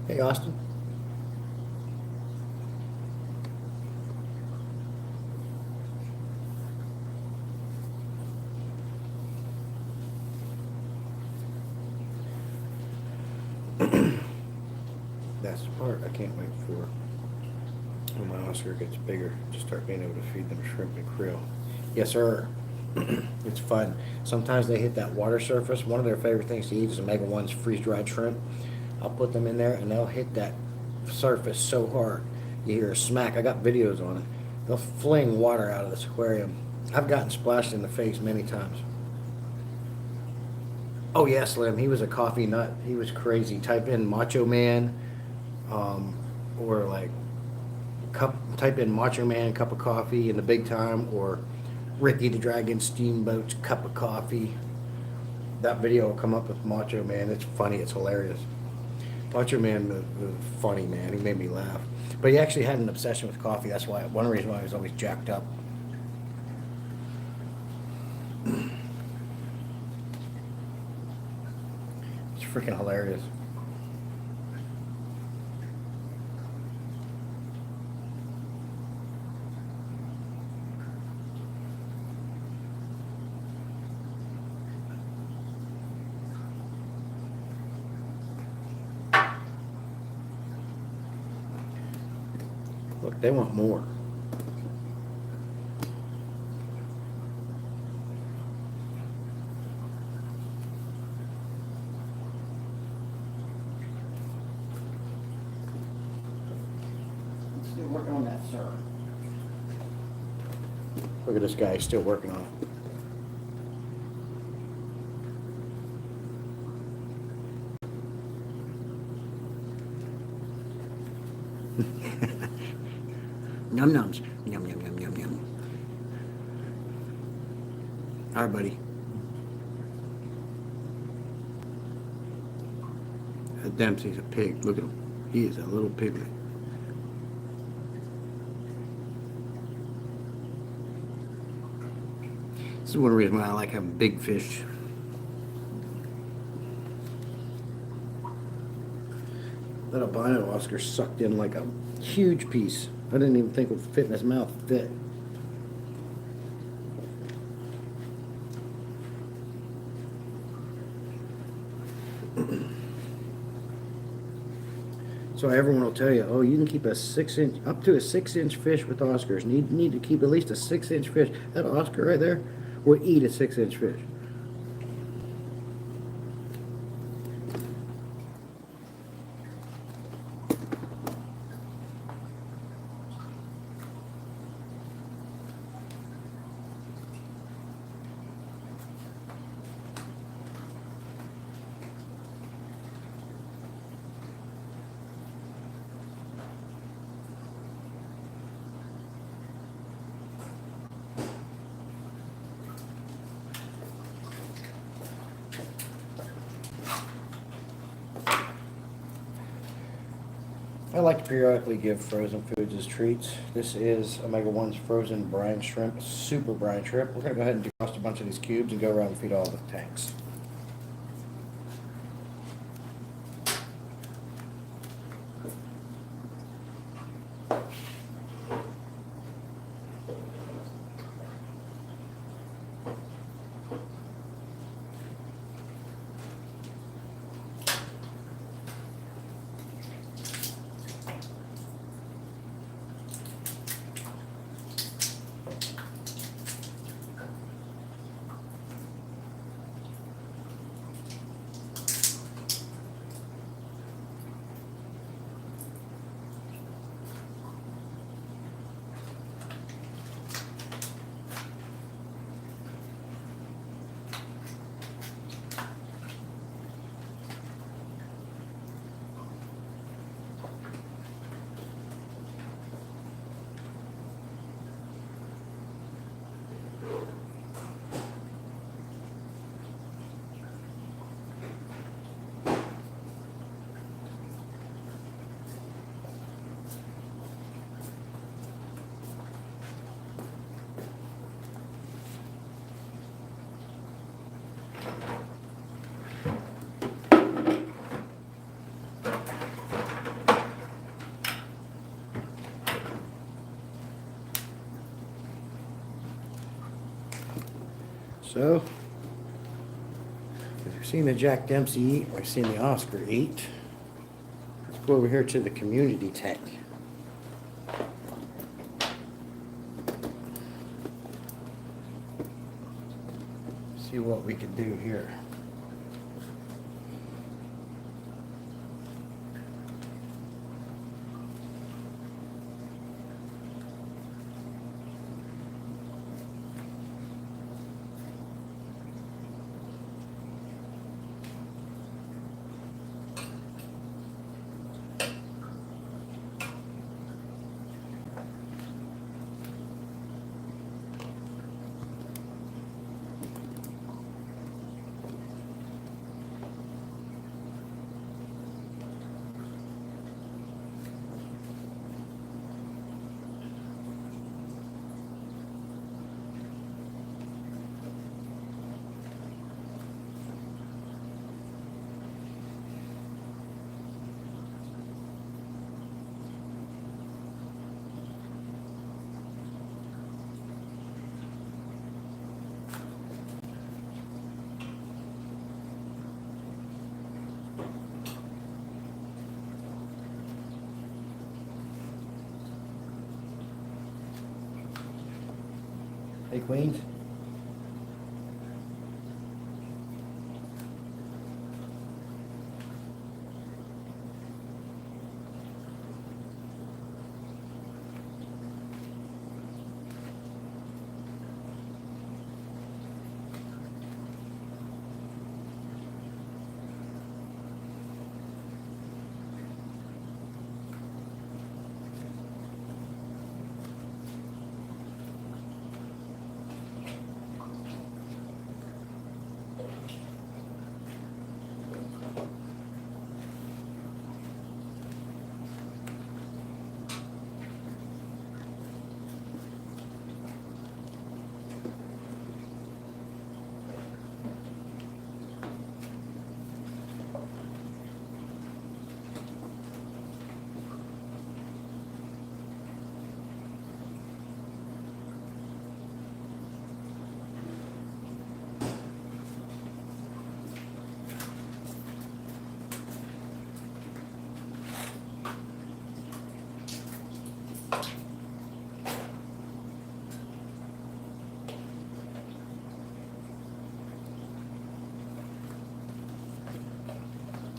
Hey, Austin. That's the part I can't wait for. When my Oscar gets bigger, to start being able to feed them shrimp and krill. Yes, sir. It's fun. Sometimes they hit that water surface. One of their favorite things to eat is Omega 1's freeze-dried shrimp. I'll put them in there, and they'll hit that surface so hard. You hear a smack. I got videos on it. They'll fling water out of this aquarium. I've gotten splashed in the face many times. Oh, yeah, Slim. He was a coffee nut. He was crazy. Type in Macho Man, or like type in Macho Man cup of coffee in the big time, or Ricky the Dragon Steamboat's cup of coffee. That video will come up with Macho Man. It's funny. It's hilarious. Macho Man was funny, man. He made me laugh. But he actually had an obsession with coffee. That's why one reason why he was always jacked up. It's freaking hilarious. Look, they want more. Still working on that, sir. Look at this guy, he's still working on it. Num nums. Yum yum yum yum yum. All right, buddy. Dempsey's a pig. Look at him. He is a little piglet. This is one reason why I like having big fish. That albino Oscar sucked in like a huge piece. I didn't even think it would fit in his mouth. Fit. So everyone will tell you, oh, you can keep a 6-inch, up to a 6-inch fish with Oscars. Need to keep at least a 6-inch fish. That Oscar right there will eat a 6-inch fish. I like to periodically give frozen foods as treats. This is Omega One's frozen brine shrimp, super brine shrimp. We're going to go ahead and defrost a bunch of these cubes and go around and feed all the tanks. So, if you've seen the Jack Dempsey eat, or seen the Oscar eat, let's go over here to the community tank. See what we can do here. Hey, Queens.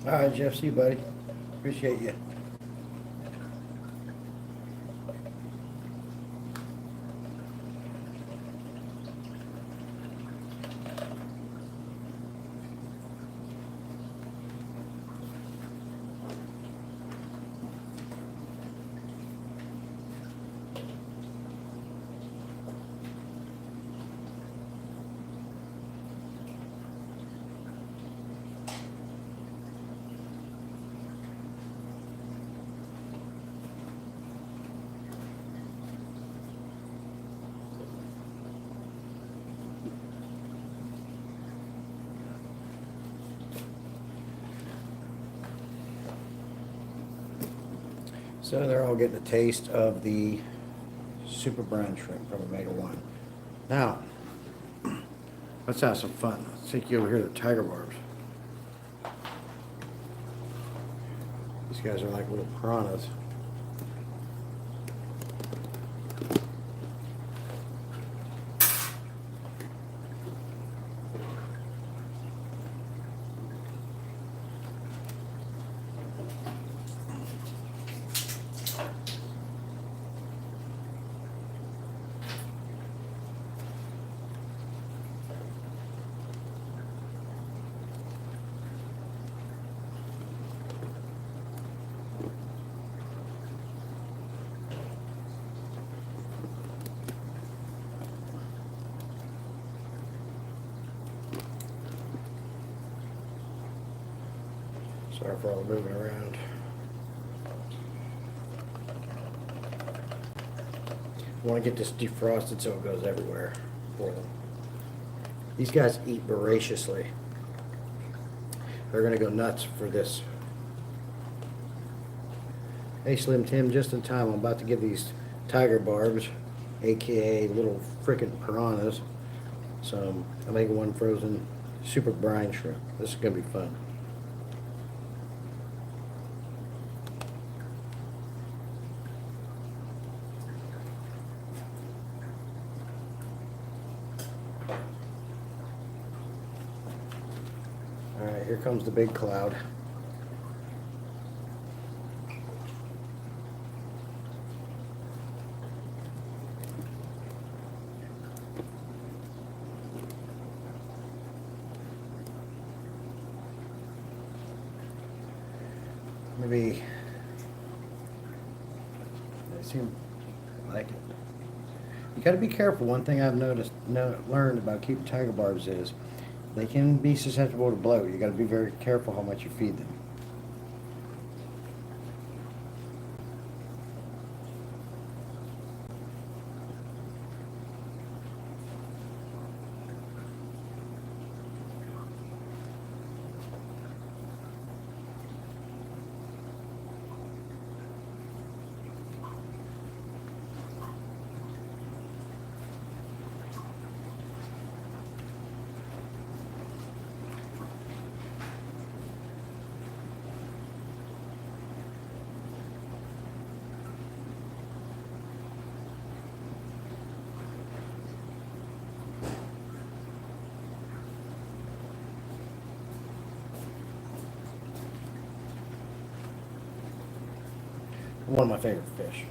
All right, Jeff, see you, buddy. Appreciate you. So they're all getting a taste of the super brine shrimp from Omega One. Now, let's have some fun. Let's take you over here to the tiger barbs. These guys are like little piranhas. Sorry for all the moving around. I want to get this defrosted so it goes everywhere for them. These guys eat voraciously. They're going to go nuts for this. Hey Slim Tim, just in time. I'm about to give these tiger barbs, aka little frickin' piranhas, some Omega One frozen super brine shrimp. This is going to be fun. Alright, here comes the big cloud. Maybe they seem like it. You got to be careful. One thing I've learned about keeping tiger barbs is they can be susceptible to bloat. You got to be very careful how much you feed them. One of my favorite fish.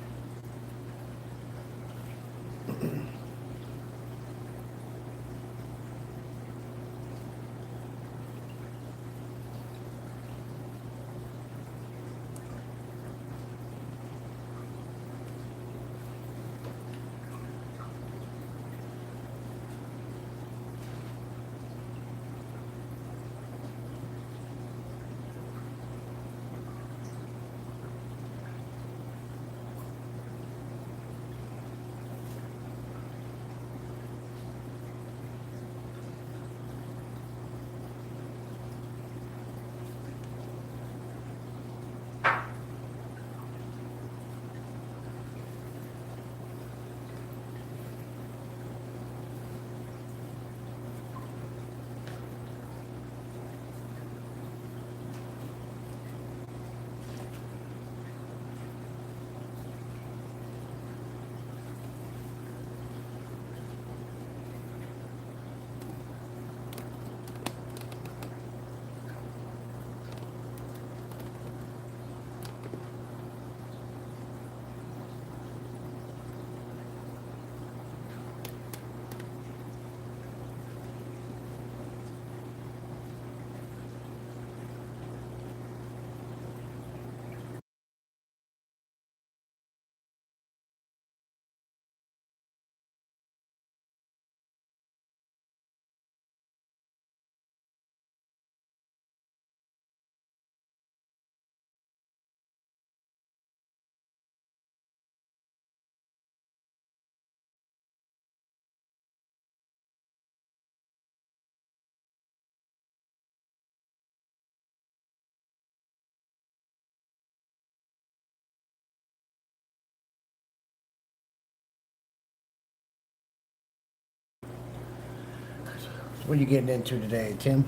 What are you getting into today, Tim?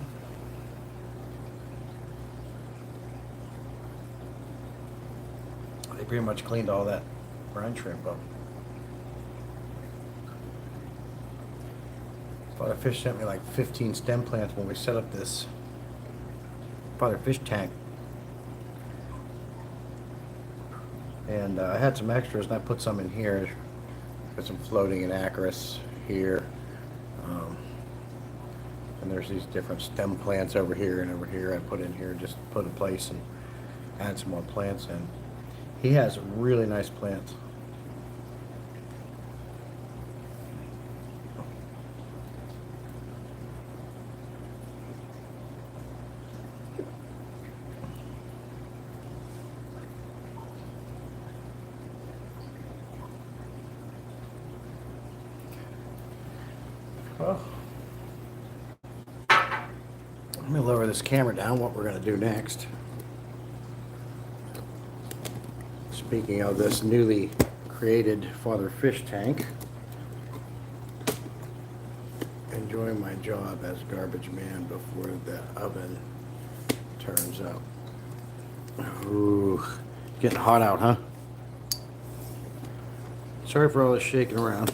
They pretty much cleaned all that brine shrimp up. Father Fish sent me like 15 stem plants when we set up this Father Fish tank. And I had some extras and I put some in here. Put some floating in Acorus here. And there's these different stem plants over here and over here. I put in here, just put in place and add some more plants in. He has really nice plants. Well, let me lower this camera down, what we're going to do next. Speaking of this newly created Father Fish tank, enjoying my job as garbage man before the oven turns out. Ooh, getting hot out, huh? Sorry for all this shaking around.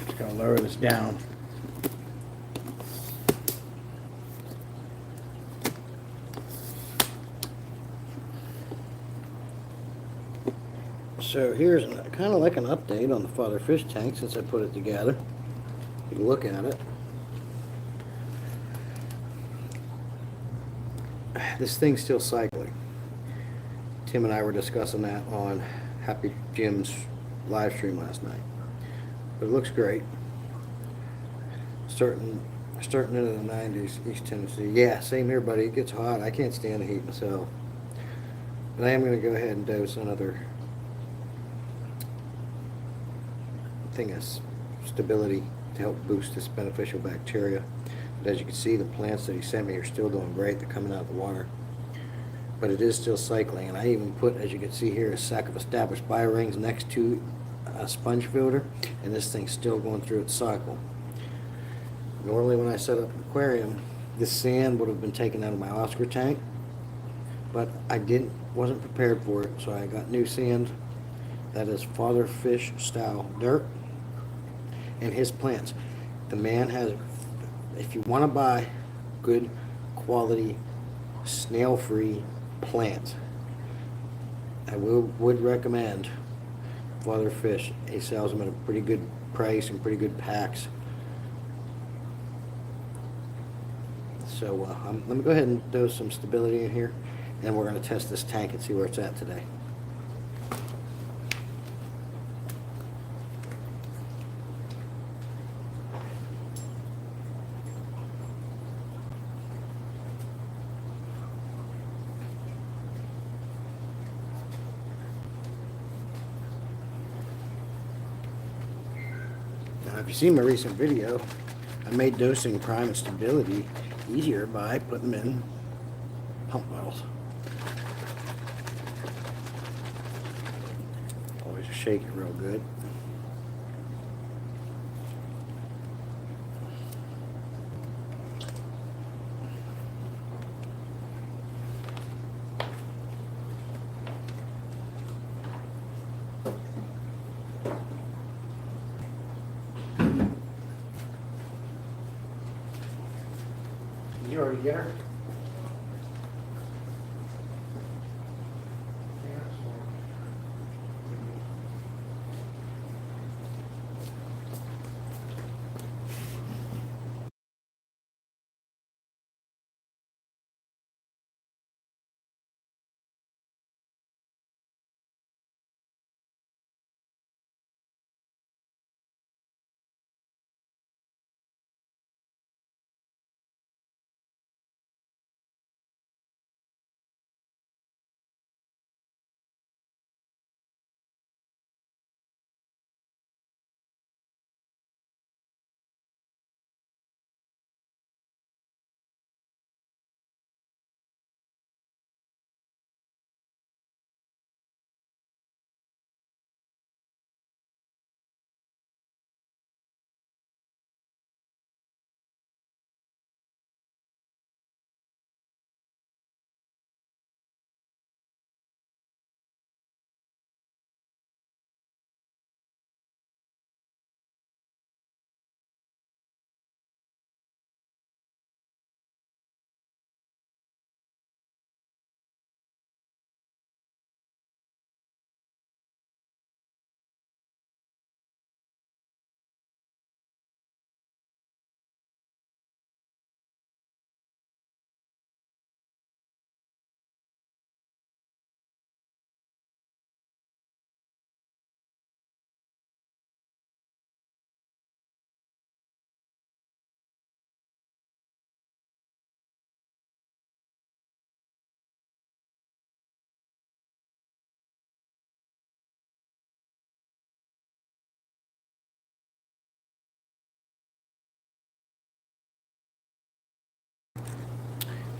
Just gonna lower this down. So here's kind of like an update on the Father Fish tank since I put it together. You can look at it. This thing's still cycling. Tim and I were discussing that on Happy Jim's live stream last night. But it looks great. Starting into the 90s, East Tennessee. Yeah, same here, buddy. It gets hot. I can't stand the heat myself. But I am going to go ahead and dose another thing of stability to help boost this beneficial bacteria. But as you can see, the plants that he sent me are still doing great. They're coming out of the water. But it is still cycling. And I even put, as you can see here, a sack of established biorings next to a sponge filter. And this thing's still going through its cycle. Normally when I set up an aquarium, this sand would have been taken out of my Oscar tank. But I wasn't prepared for it. So I got new sand. That is Father Fish style dirt. And his plants. The man has, if you want to buy good quality snail-free plants, I would recommend Father Fish. He sells them at a pretty good price and pretty good packs. So let me go ahead and dose some stability in here, and we're going to test this tank and see where it's at today. Now, if you've seen my recent video, I made dosing prime and stability easier by putting them in pump bottles. Always shake it real good. You already get her?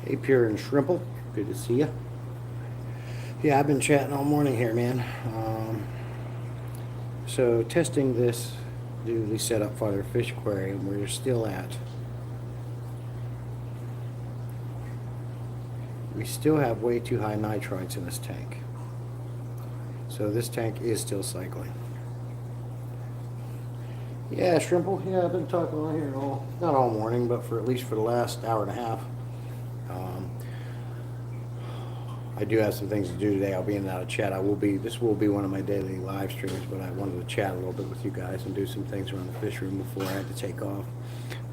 Hey, Pure and Shrimple. Good to see you. Yeah, I've been chatting all morning here, man. So testing this newly set up Father Fish Aquarium, we're still at. We still have way too high nitrites in this tank. So this tank is still cycling. Yeah, Shrimple. Yeah, I've been talking on here not all morning, but for at least for the last hour and a half. I do have some things to do today. I'll be in and out of chat. This will be one of my daily live streams, but I wanted to chat a little bit with you guys and do some things around the fish room before I had to take off.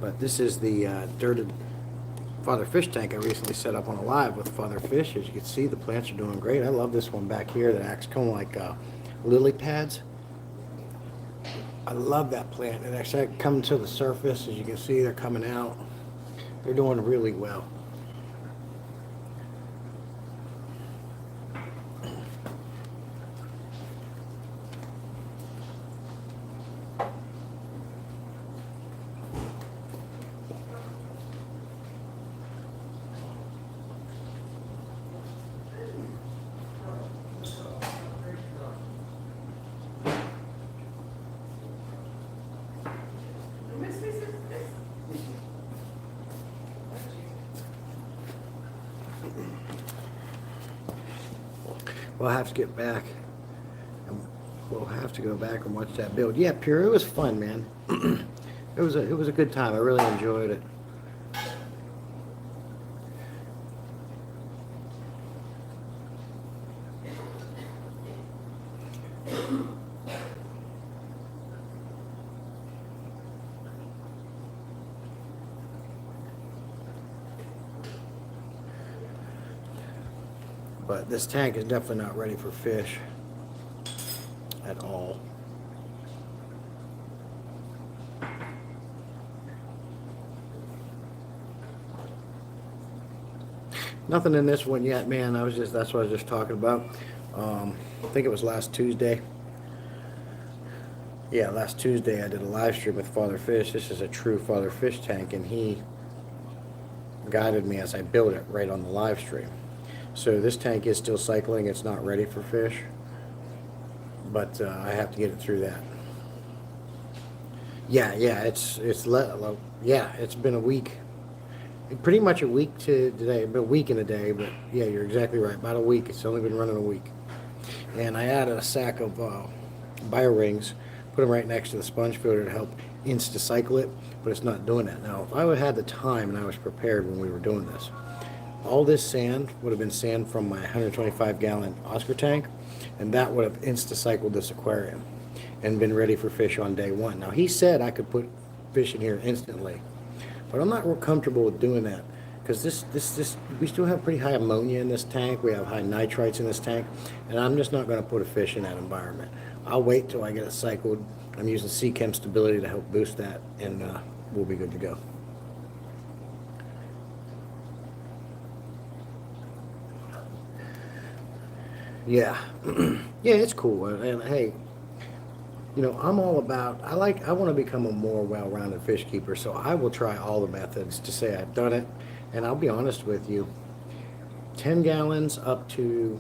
But this is the dirted Father Fish tank I recently set up on a live with Father Fish. As you can see, the plants are doing great. I love this one back here that acts kind of like lily pads. I love that plant. And actually coming to the surface, as you can see, they're coming out. They're doing really well. We'll have to get back. We'll have to go back and watch that build. Yeah, Pure, it was fun, man. It was a good time. I really enjoyed it. But this tank is definitely not ready for fish at all. Nothing in this one yet, man. That's what I was just talking about. I think it was last Tuesday. Yeah, last Tuesday I did a live stream with Father Fish. This is a true Father Fish tank, and he guided me as I built it right on the live stream. So this tank is still cycling. It's not ready for fish, but I have to get it through that. Yeah, it's been a week, pretty much a week to today. Been a week and a day, but yeah, you're exactly right. About a week. It's only been running a week, and I added a sack of bio-rings, put them right next to the sponge filter to help insta-cycle it, but it's not doing that. Now, if I would have had the time and I was prepared when we were doing this, all this sand would have been sand from my 125-gallon Oscar tank, and that would have insta-cycled this aquarium and been ready for fish on day one. Now, he said I could put fish in here instantly, but I'm not real comfortable with doing that because we still have pretty high ammonia in this tank. We have high nitrites in this tank, and I'm just not going to put a fish in that environment. I'll wait till I get it cycled. I'm using Seachem Stability to help boost that, and we'll be good to go. Yeah, yeah, it's cool. And hey, you know, I'm all about, I want to become a more well-rounded fish keeper, so I will try all the methods to say I've done it. And I'll be honest with you, 10 gallons up to,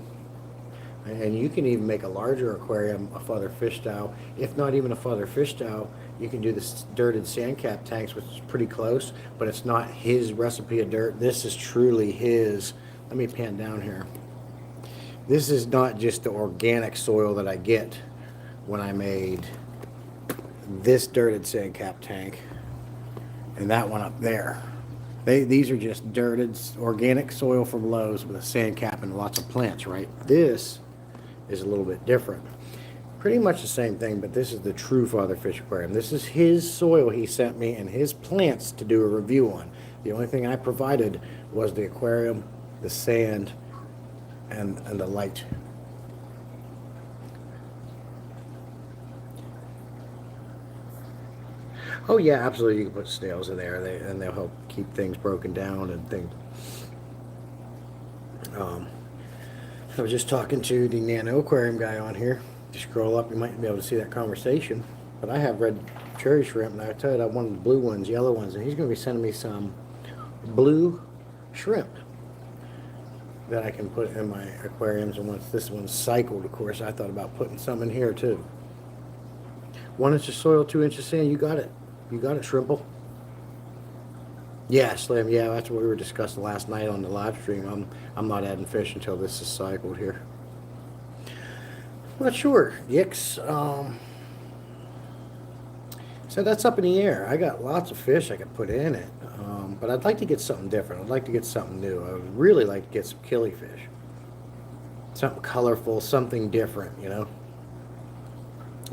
and you can even make a larger aquarium, a Father Fish style. If not even a Father Fish style, you can do this dirted sand cap tanks, which is pretty close, but it's not his recipe of dirt. This is truly his. Let me pan down here. This is not just the organic soil that I get when I made this dirted sand cap tank and that one up there. These are just dirted organic soil from Lowe's with a sand cap and lots of plants, right? This is a little bit different. Pretty much the same thing, but this is the true Father Fish Aquarium. This is his soil he sent me and his plants to do a review on. The only thing I provided was the aquarium, the sand, and the light. Oh yeah, absolutely. You can put snails in there, and they'll help keep things broken down and things. I was just talking to the Nano Aquarium guy on here. If you scroll up, you might be able to see that conversation. But I have red cherry shrimp, and I tell you, I wanted the blue ones, yellow ones, and he's going to be sending me some blue shrimp. that I can put in my aquariums. And once this one's cycled, of course, I thought about putting some in here too. 1 inch of soil, 2 inches sand. You got it. You got it, Shrimple. Yeah, Slim. Yeah, that's what we were discussing last night on the live stream. I'm not adding fish until this is cycled here. Not sure, Yix. So that's up in the air. I got lots of fish I could put in it, but I'd like to get something different. I'd like to get something new. I would really like to get some killifish. Something colorful, something different, you know.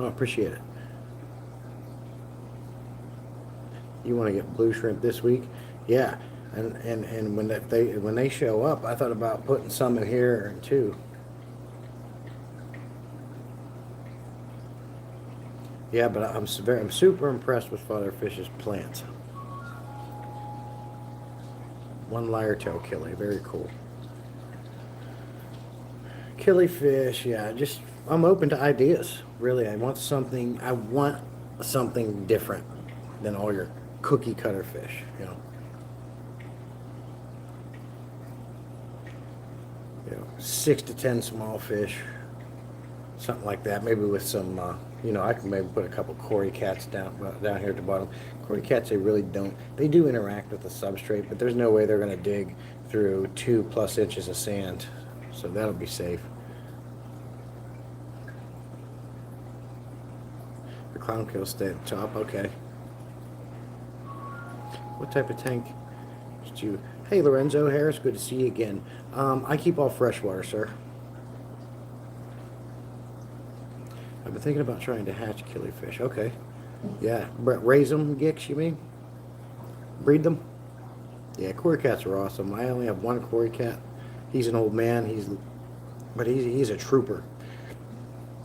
Oh, appreciate it. You want to get blue shrimp this week? Yeah, and when they show up, I thought about putting some in here too. Yeah, but I'm super impressed with Father Fish's plants. 1 lyre tail killie, very cool. Killifish, yeah, just I'm open to ideas. Really, I want something different than all your cookie cutter fish, you know. 6 to 10 small fish, something like that. Maybe with some, I can maybe put a couple cory cats down here at the bottom. Cory cats, they do interact with the substrate, but there's no way they're going to dig through 2+ inches of sand, so that'll be safe. The clownkill stay at the top, okay. What type of tank did you... Hey, Lorenzo Harris, good to see you again. I keep all freshwater, sir. I've been thinking about trying to hatch killifish. Okay. Yeah. Raise them, Gix, you mean? Breed them? Yeah, cory cats are awesome. I only have 1 cory cat. He's an old man. But he's a trooper.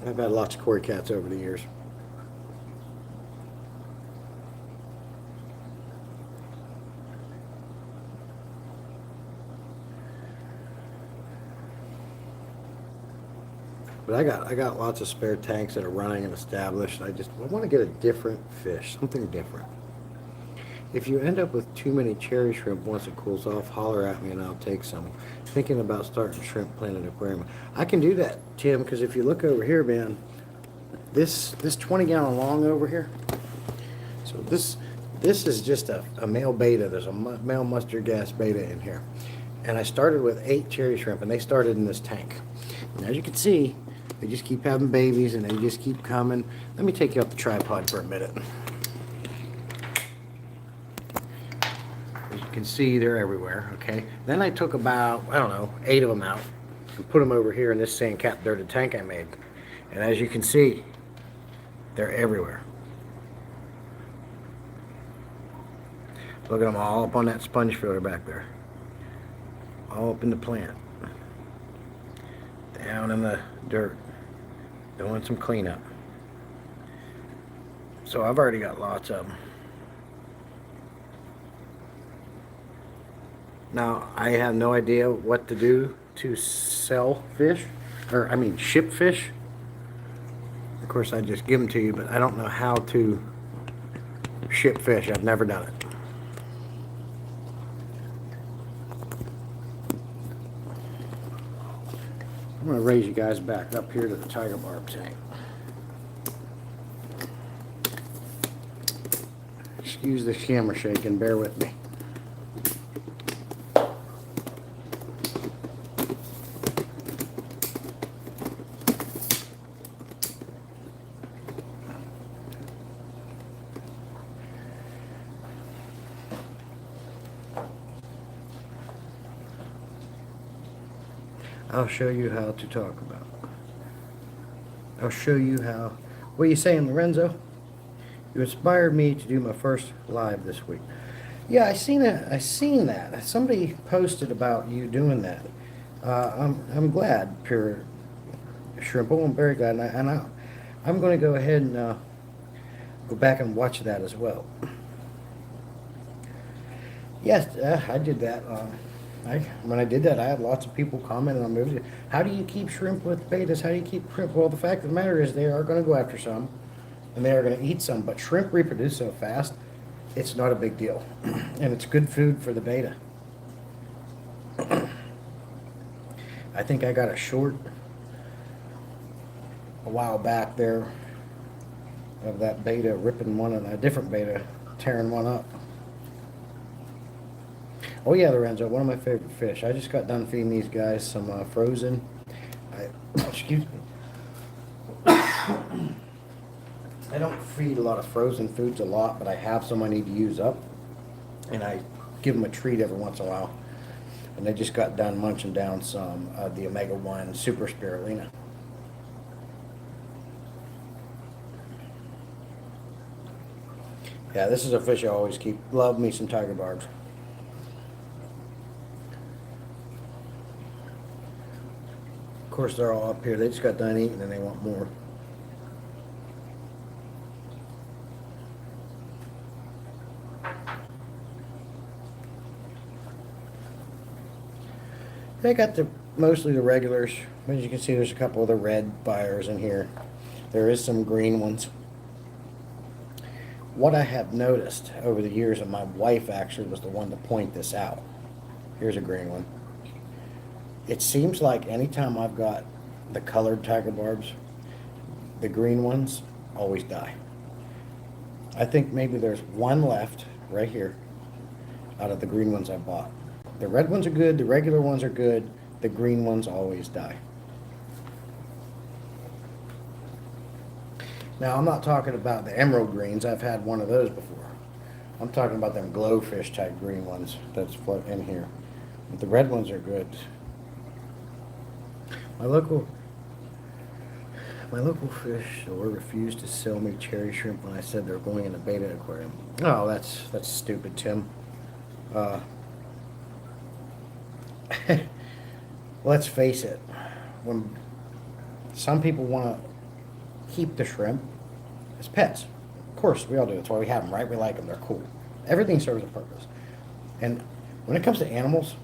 I've had lots of cory cats over the years. But I got lots of spare tanks that are running and established. I want to get a different fish, something different. If you end up with too many cherry shrimp once it cools off, holler at me and I'll take some. Thinking about starting shrimp planted aquarium. I can do that, Tim, because if you look over here, man, this 20-gallon long over here. So this is just a male beta. There's a male mustard gas beta in here. And I started with 8 cherry shrimp, and they started in this tank. And as you can see, they just keep having babies, and they just keep coming. Let me take you off the tripod for a minute. As you can see, they're everywhere, okay? Then I took about, 8 of them out and put them over here in this sand cat dirted tank I made. And as you can see, they're everywhere. Look at them all up on that sponge filter back there. All up in the plant. Down in the dirt. Doing some cleanup. So I've already got lots of them. Now, I have no idea what to do to sell fish. Ship fish. Of course, I just give them to you, but I don't know how to ship fish. I've never done it. I'm going to raise you guys back up here to the tiger barb tank. Excuse the camera shaking, bear with me. I'll show you how to talk about. I'll show you how. What are you saying, Lorenzo? You inspired me to do my first live this week. Yeah, I seen that. Somebody posted about you doing that. I'm glad, Pure Shrimple. I'm very glad, and I'm going to go ahead and go back and watch that as well. Yes, I did that. When I did that, I had lots of people commenting on movies. How do you keep shrimp with betas? How do you keep shrimp? Well, the fact of the matter is they are going to go after some, and they are going to eat some, but shrimp reproduce so fast, it's not a big deal. And it's good food for the beta. I think I got a short a while back there of that beta ripping one and a different beta tearing one up. Oh yeah, Lorenzo, one of my favorite fish. I just got done feeding these guys some frozen. Excuse me. I don't feed a lot of frozen foods a lot, but I have some I need to use up, and I give them a treat every once in a while. And they just got done munching down some of the Omega-1 Super Spirulina. Yeah, this is a fish I always keep. Love me some tiger barbs. Of course, they're all up here. They just got done eating and they want more. They got mostly the regulars. As you can see, there's a couple of the red buyers in here. There is some green ones. What I have noticed over the years, and my wife actually was the one to point this out. Here's a green one. It seems like anytime I've got the colored tiger barbs, the green ones always die. I think maybe there's one left right here out of the green ones I bought. The red ones are good, the regular ones are good, the green ones always die. Now, I'm not talking about the emerald greens. I've had one of those before. I'm talking about them glowfish type green ones that's in here. But the red ones are good. My local fish store refused to sell me cherry shrimp when I said they're going in a beta aquarium. Oh, that's stupid, Tim. Let's face it. When some people want to keep the shrimp as pets, of course we all do. That's why we have them, right? We like them. They're cool. Everything serves a purpose. And when it comes to animals,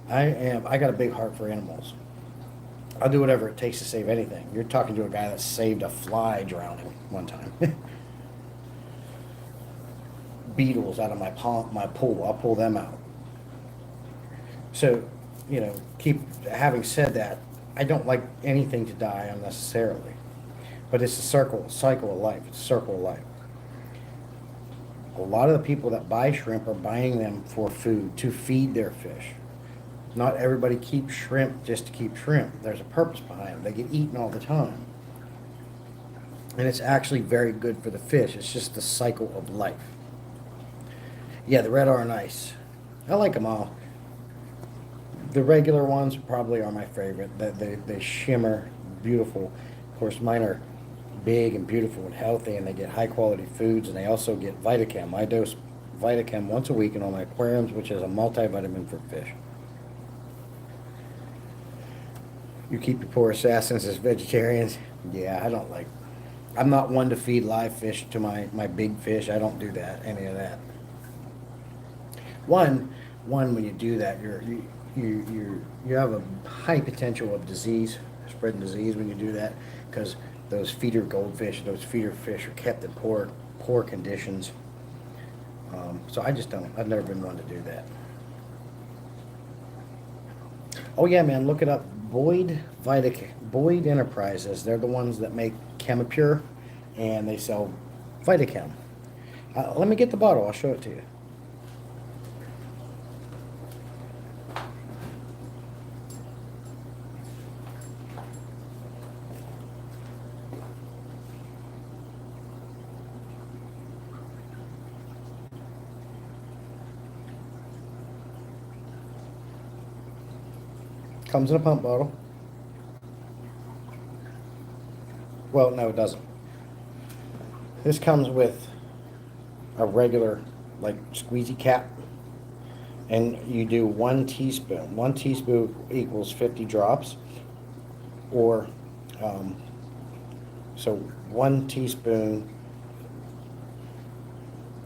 I got a big heart for animals. I'll do whatever it takes to save anything. You're talking to a guy that saved a fly drowning one time. Beetles out of my pool. I'll pull them out. So, having said that, I don't like anything to die unnecessarily. But it's a cycle of life. It's a circle of life. A lot of the people that buy shrimp are buying them for food, to feed their fish. Not everybody keeps shrimp just to keep shrimp. There's a purpose behind them. They get eaten all the time. And it's actually very good for the fish. It's just the cycle of life. Yeah, the red are nice. I like them all. The regular ones probably are my favorite. They shimmer beautiful. Of course, mine are big and beautiful and healthy, and they get high quality foods, and they also get Vitachem. I dose Vitachem once a week in all my aquariums, which is a multivitamin for fish. You keep your poor assassins as vegetarians? Yeah, I'm not one to feed live fish to my big fish. I don't do that, any of that. One, when you do that, you have a high potential of disease, spreading disease when you do that, because those feeder goldfish, those feeder fish are kept in poor conditions. So I've never been one to do that. Oh yeah, man, look it up. Boyd Enterprises. They're the ones that make Chemipure, and they sell Vitachem. Let me get the bottle. I'll show it to you. Comes in a pump bottle. Well, no, it doesn't. This comes with a regular, squeezy cap, and you do 1 teaspoon. 1 teaspoon equals 50 drops, or so 1 teaspoon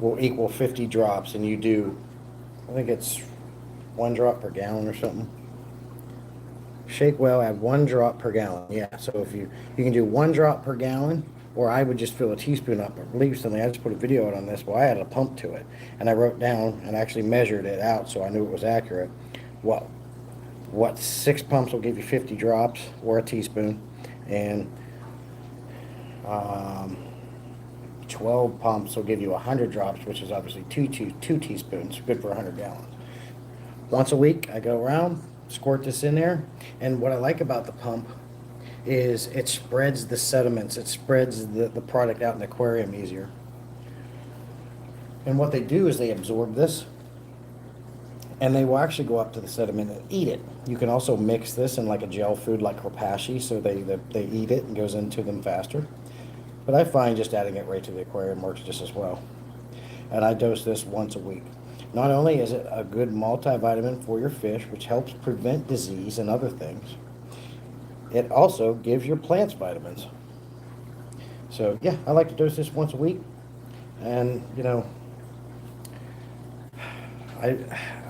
will equal 50 drops, and you do, I think it's 1 drop per gallon or something. Shake well, add 1 drop per gallon. Yeah, so if you can do 1 drop per gallon, or I would just fill a teaspoon up. I believe something. I just put a video out on this. Well, I had a pump to it, and I wrote down and actually measured it out, so I knew it was accurate. What what, 6 pumps will give you 50 drops or a teaspoon, and um, 12 pumps will give you 100 drops, which is obviously two teaspoons, good for 100 gallons. Once a week, I go around, squirt this in there, and what I like about the pump is it spreads the sediments, it spreads the product out in the aquarium easier. And what they do is they absorb this, and they will actually go up to the sediment and eat it. You can also mix this in like a gel food like Corpacci, so they eat it and goes into them faster. But I find just adding it right to the aquarium works just as well. And I dose this once a week. Not only is it a good multivitamin for your fish, which helps prevent disease and other things, it also gives your plants vitamins. So yeah, I like to dose this once a week. And you know, I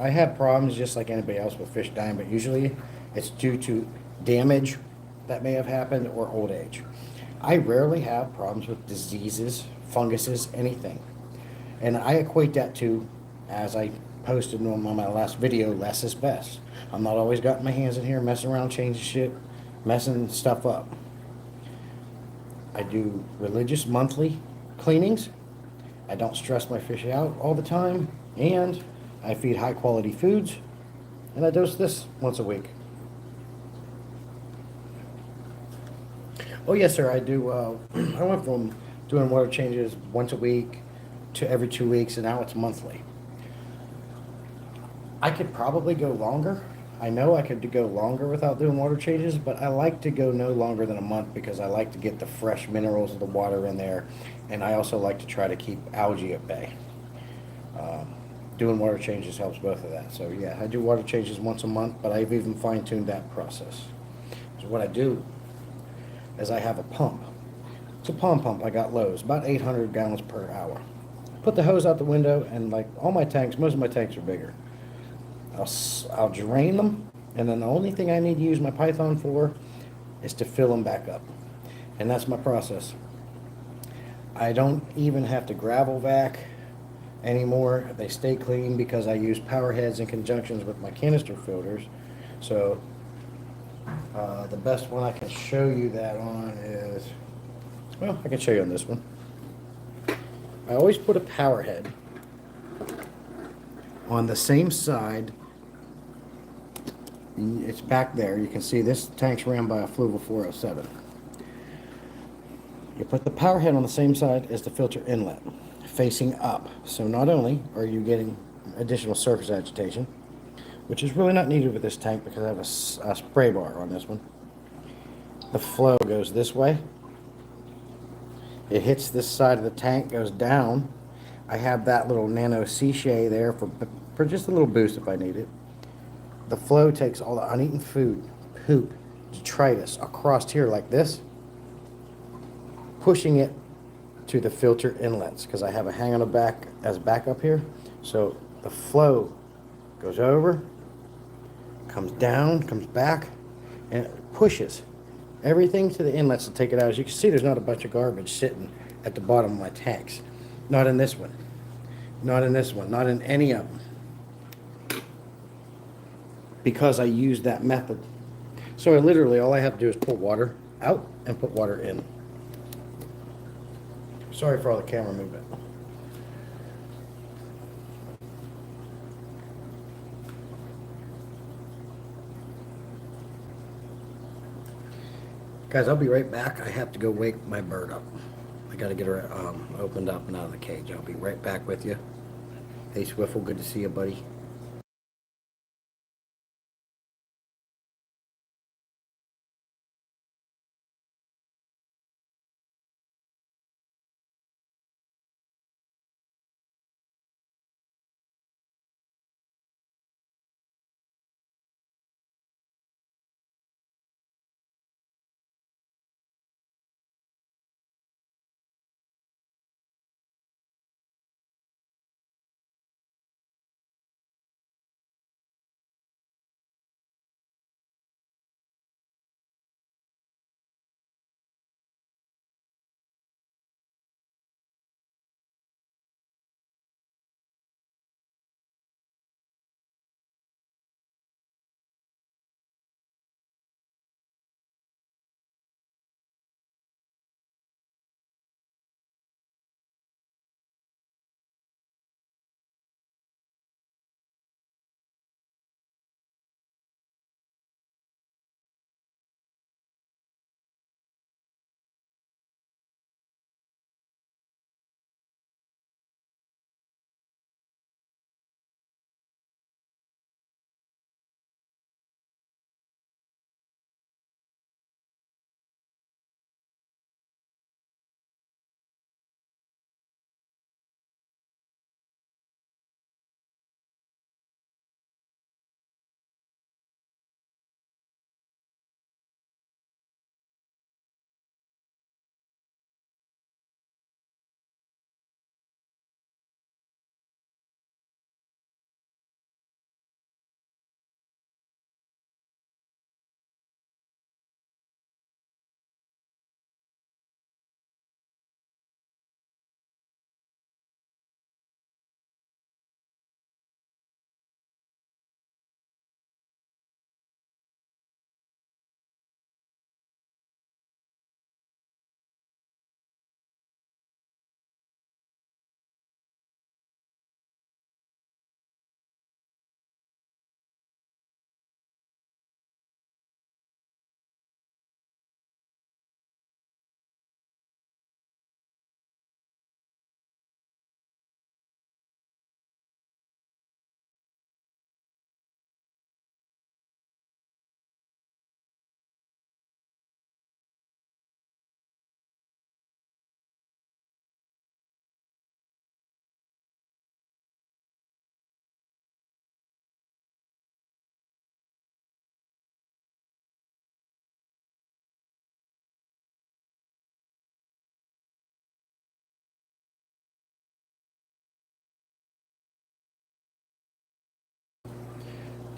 I have problems just like anybody else with fish dying, but usually it's due to damage that may have happened or old age. I rarely have problems with diseases, funguses, anything. And I equate that to, as I posted on my last video, less is best. I'm not always got my hands in here messing around, changing shit, messing stuff up. I do religious monthly cleanings. I don't stress my fish out all the time. And I feed high quality foods. And I dose this once a week. Oh yes, sir, I do. I went from doing water changes once a week to every 2 weeks, and now it's monthly. I could probably go longer. I know I could go longer without doing water changes, but I like to go no longer than a month because I like to get the fresh minerals of the water in there, and I also like to try to keep algae at bay. Um, Doing water changes helps both of that. So yeah, I do water changes once a month, but I've even fine-tuned that process. So what I do is I have a pump. It's a palm pump I got Lowe's, about 800 gallons per hour. Put the hose out the window, and like all my tanks, most of my tanks are bigger. I'll drain them, and then the only thing I need to use my Python for is to fill them back up. And that's my process. I don't even have to gravel vac anymore. They stay clean because I use power heads in conjunctions with my canister filters. So the best one I can show you that on is, well, I can show you on this one. I always put a power head on the same side. It's back there. You can see this tank's ran by a Fluval 407. You put the power head on the same side as the filter inlet, facing up. So not only are you getting additional surface agitation, which is really not needed with this tank because I have a spray bar on this one. The flow goes this way. It hits this side of the tank, goes down. I have that little nano sachet there for just a little boost if I need it. The flow takes all the uneaten food, poop, detritus across here like this, pushing it to the filter inlets because I have a hang on the back as backup here. So the flow goes over, comes down, comes back, and it pushes everything to the inlets to take it out. As you can see, there's not a bunch of garbage sitting at the bottom of my tanks. Not in this one. Not in this one. Not in any of them. Because I use that method. So I literally, all I have to do is pull water out and put water in. Sorry for all the camera movement. Guys, I'll be right back. I have to go wake my bird up. I got to get her opened up and out of the cage. I'll be right back with you. Hey, Swiffle, good to see you, buddy.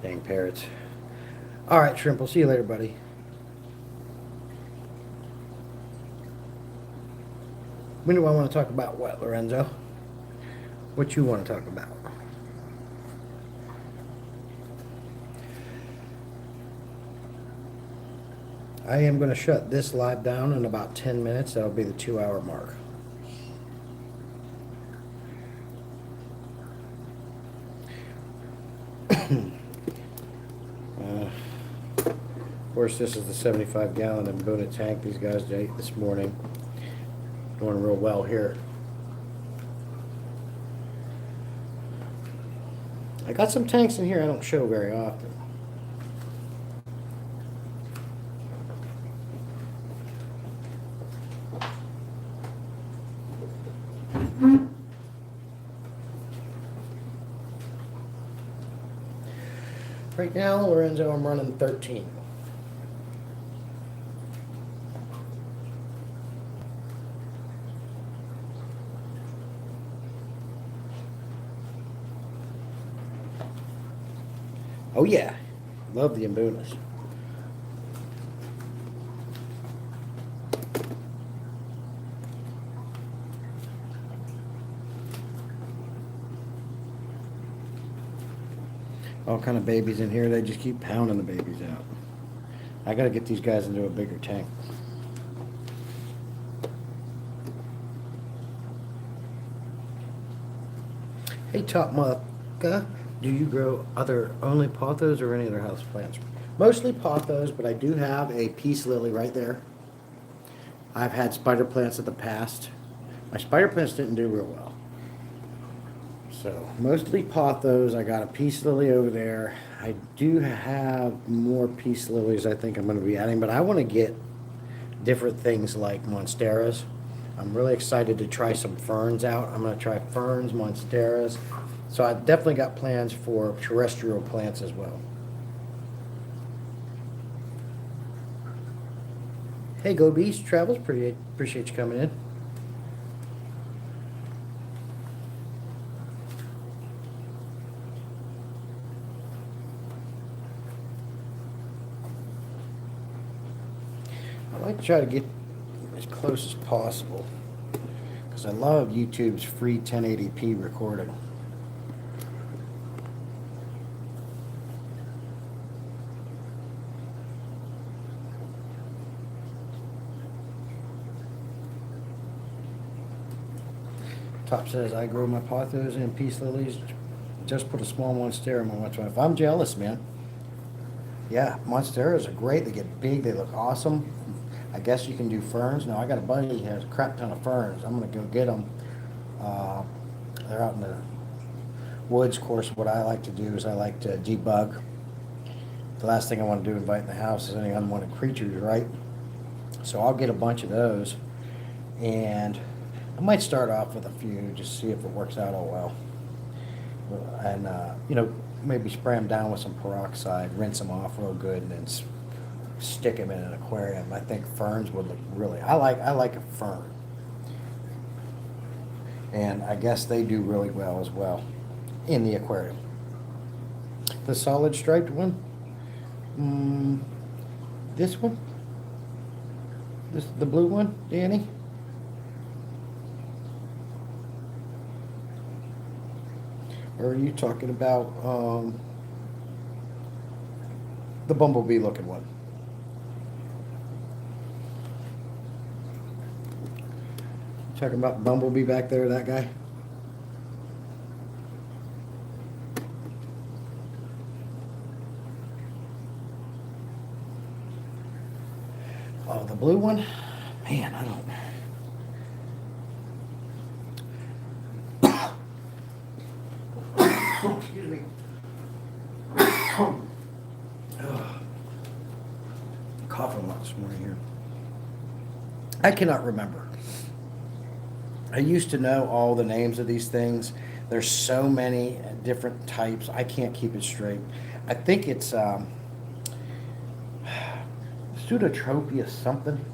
Dang parrots. All right, Shrimp. We'll see you later, buddy. When do I want to talk about what, Lorenzo? What you want to talk about? I am going to shut this live down in about 10 minutes. That'll be the 2-hour mark. Of course, this is the 75-gallon Mbuna tank these guys ate this morning. Doing real well here. I got some tanks in here I don't show very often. Right now, Lorenzo, I'm running 13. Oh yeah, love the Mbunas. All kind of babies in here. They just keep pounding the babies out. I got to get these guys into a bigger tank. Hey, Top Mucka, do you grow only pothos or any other house plants? Mostly pothos, but I do have a peace lily right there. I've had spider plants in the past. My spider plants didn't do real well. So mostly pothos. I got a peace lily over there. I do have more peace lilies I think I'm going to be adding, but I want to get different things like monsteras. I'm really excited to try some ferns out. I'm going to try ferns, monsteras. So I definitely got plans for terrestrial plants as well. Hey, Go Beast Travels, appreciate you coming in. I like to try to get as close as possible because I love YouTube's free 1080p recording. Top says, I grow my pothos and peace lilies. Just put a small monstera in my watch. If I'm jealous, man. Yeah, monsteras are great. They get big. They look awesome. I guess you can do ferns. Now, I got a buddy who has a crap ton of ferns. I'm going to go get them. They're out in the woods. Of course, what I like to do is I like to debug. The last thing I want to do invite in the house is any unwanted creatures, right? So I'll get a bunch of those. And I might start off with a few, just see if it works out all well. And, maybe spray them down with some peroxide, rinse them off real good, and then stick them in an aquarium. I think ferns would look really, I like a fern. And I guess they do really well as well in the aquarium. The solid striped one? This one? The blue one, Danny? Or are you talking about the bumblebee looking one? Talking about bumblebee back there, that guy? Oh, the blue one? Man, I don't... Excuse me. Coughing a lot this morning here. I cannot remember. I used to know all the names of these things. There's so many different types. I can't keep it straight. I think it's Pseudotropia something.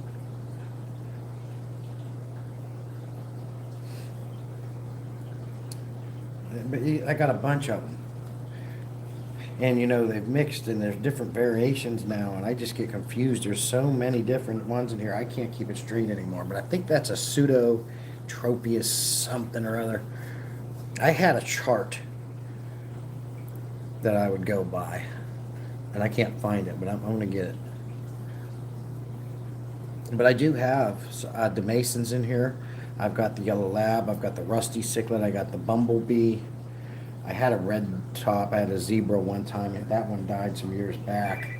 But I got a bunch of them. And you know, they've mixed and there's different variations now, and I just get confused. There's so many different ones in here. I can't keep it straight anymore. But I think that's a pseudo tropius something or other. I had a chart that I would go by, and I can't find it, but I'm going to get it. But I do have the Masons in here. I've got the Yellow Lab. I've got the Rusty Cichlid. I got the Bumblebee. I had a red top. I had a zebra one time. That one died some years back.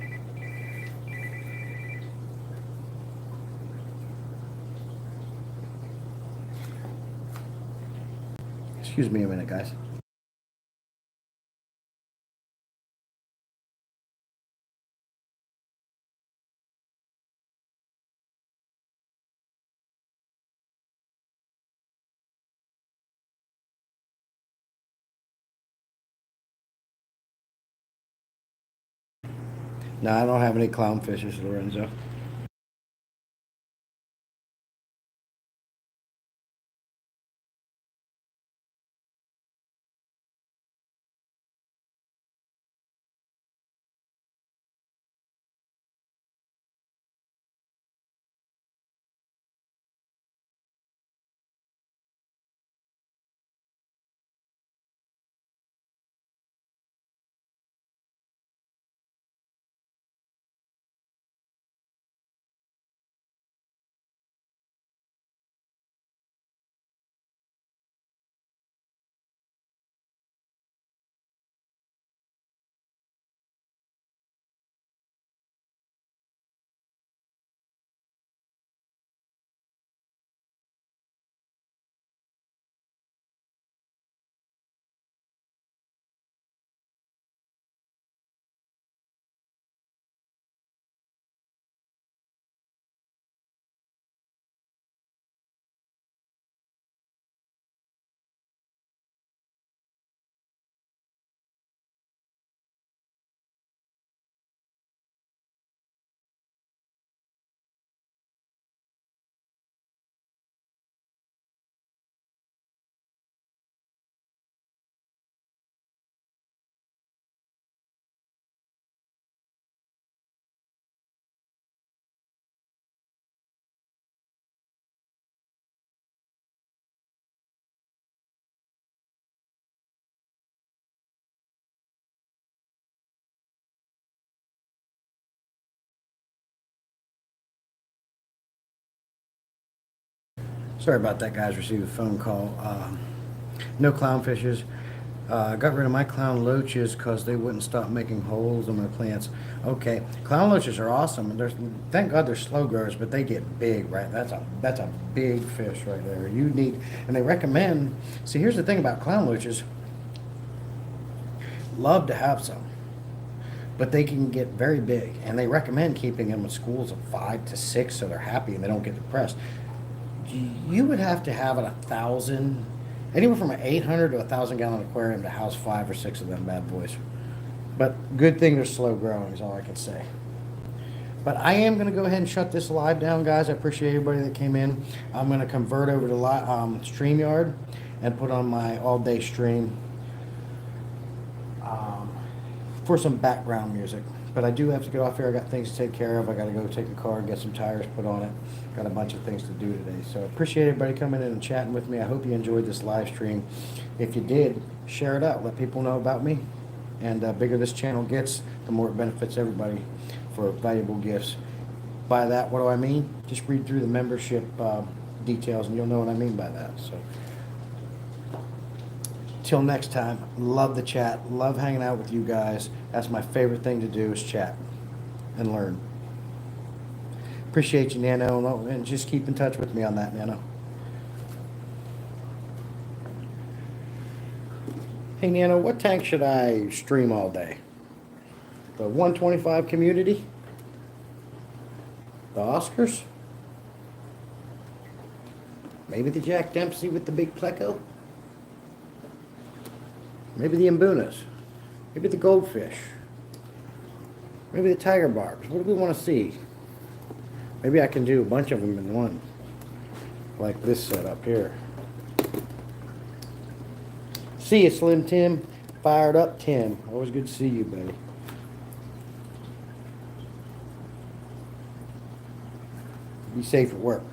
Excuse me a minute, guys. No, I don't have any clownfishes, Lorenzo. Sorry about that, guys. Received a phone call. No clownfishes. Got rid of my clown loaches because they wouldn't stop making holes in my plants. Okay, clown loaches are awesome. Thank God they're slow growers, but they get big, right? That's a big fish right there. You need, and they recommend. See, here's the thing about clown loaches. Love to have some, but they can get very big, and they recommend keeping them in schools of 5 to 6 so they're happy and they don't get depressed. You would have to have 1,000, anywhere from an 800 to 1,000 gallon aquarium to house 5 or 6 of them bad boys. But good thing they're slow growing is all I can say. But I am going to go ahead and shut this live down, guys. I appreciate everybody that came in. I'm going to convert over to StreamYard and put on my all-day stream for some background music. But I do have to get off here. I got things to take care of. I got to go take a car and get some tires put on it. Got a bunch of things to do today. So appreciate everybody coming in and chatting with me. I hope you enjoyed this live stream. If you did, share it out. Let people know about me. And the bigger this channel gets, the more it benefits everybody for valuable gifts. By that, what do I mean? Just read through the membership details and you'll know what I mean by that. So till next time, love the chat. Love hanging out with you guys. That's my favorite thing to do is chat and learn. Appreciate you, Nano, and just keep in touch with me on that, Nano. Hey, Nano, what tank should I stream all day? The 125 community? The Oscars? Maybe the Jack Dempsey with the big pleco? Maybe the Mbunas? Maybe the goldfish? Maybe the tiger barbs? What do we want to see? Maybe I can do a bunch of them in one, like this setup here. See you, Slim Tim. Fired Up Tim. Always good to see you, buddy. Be safe at work.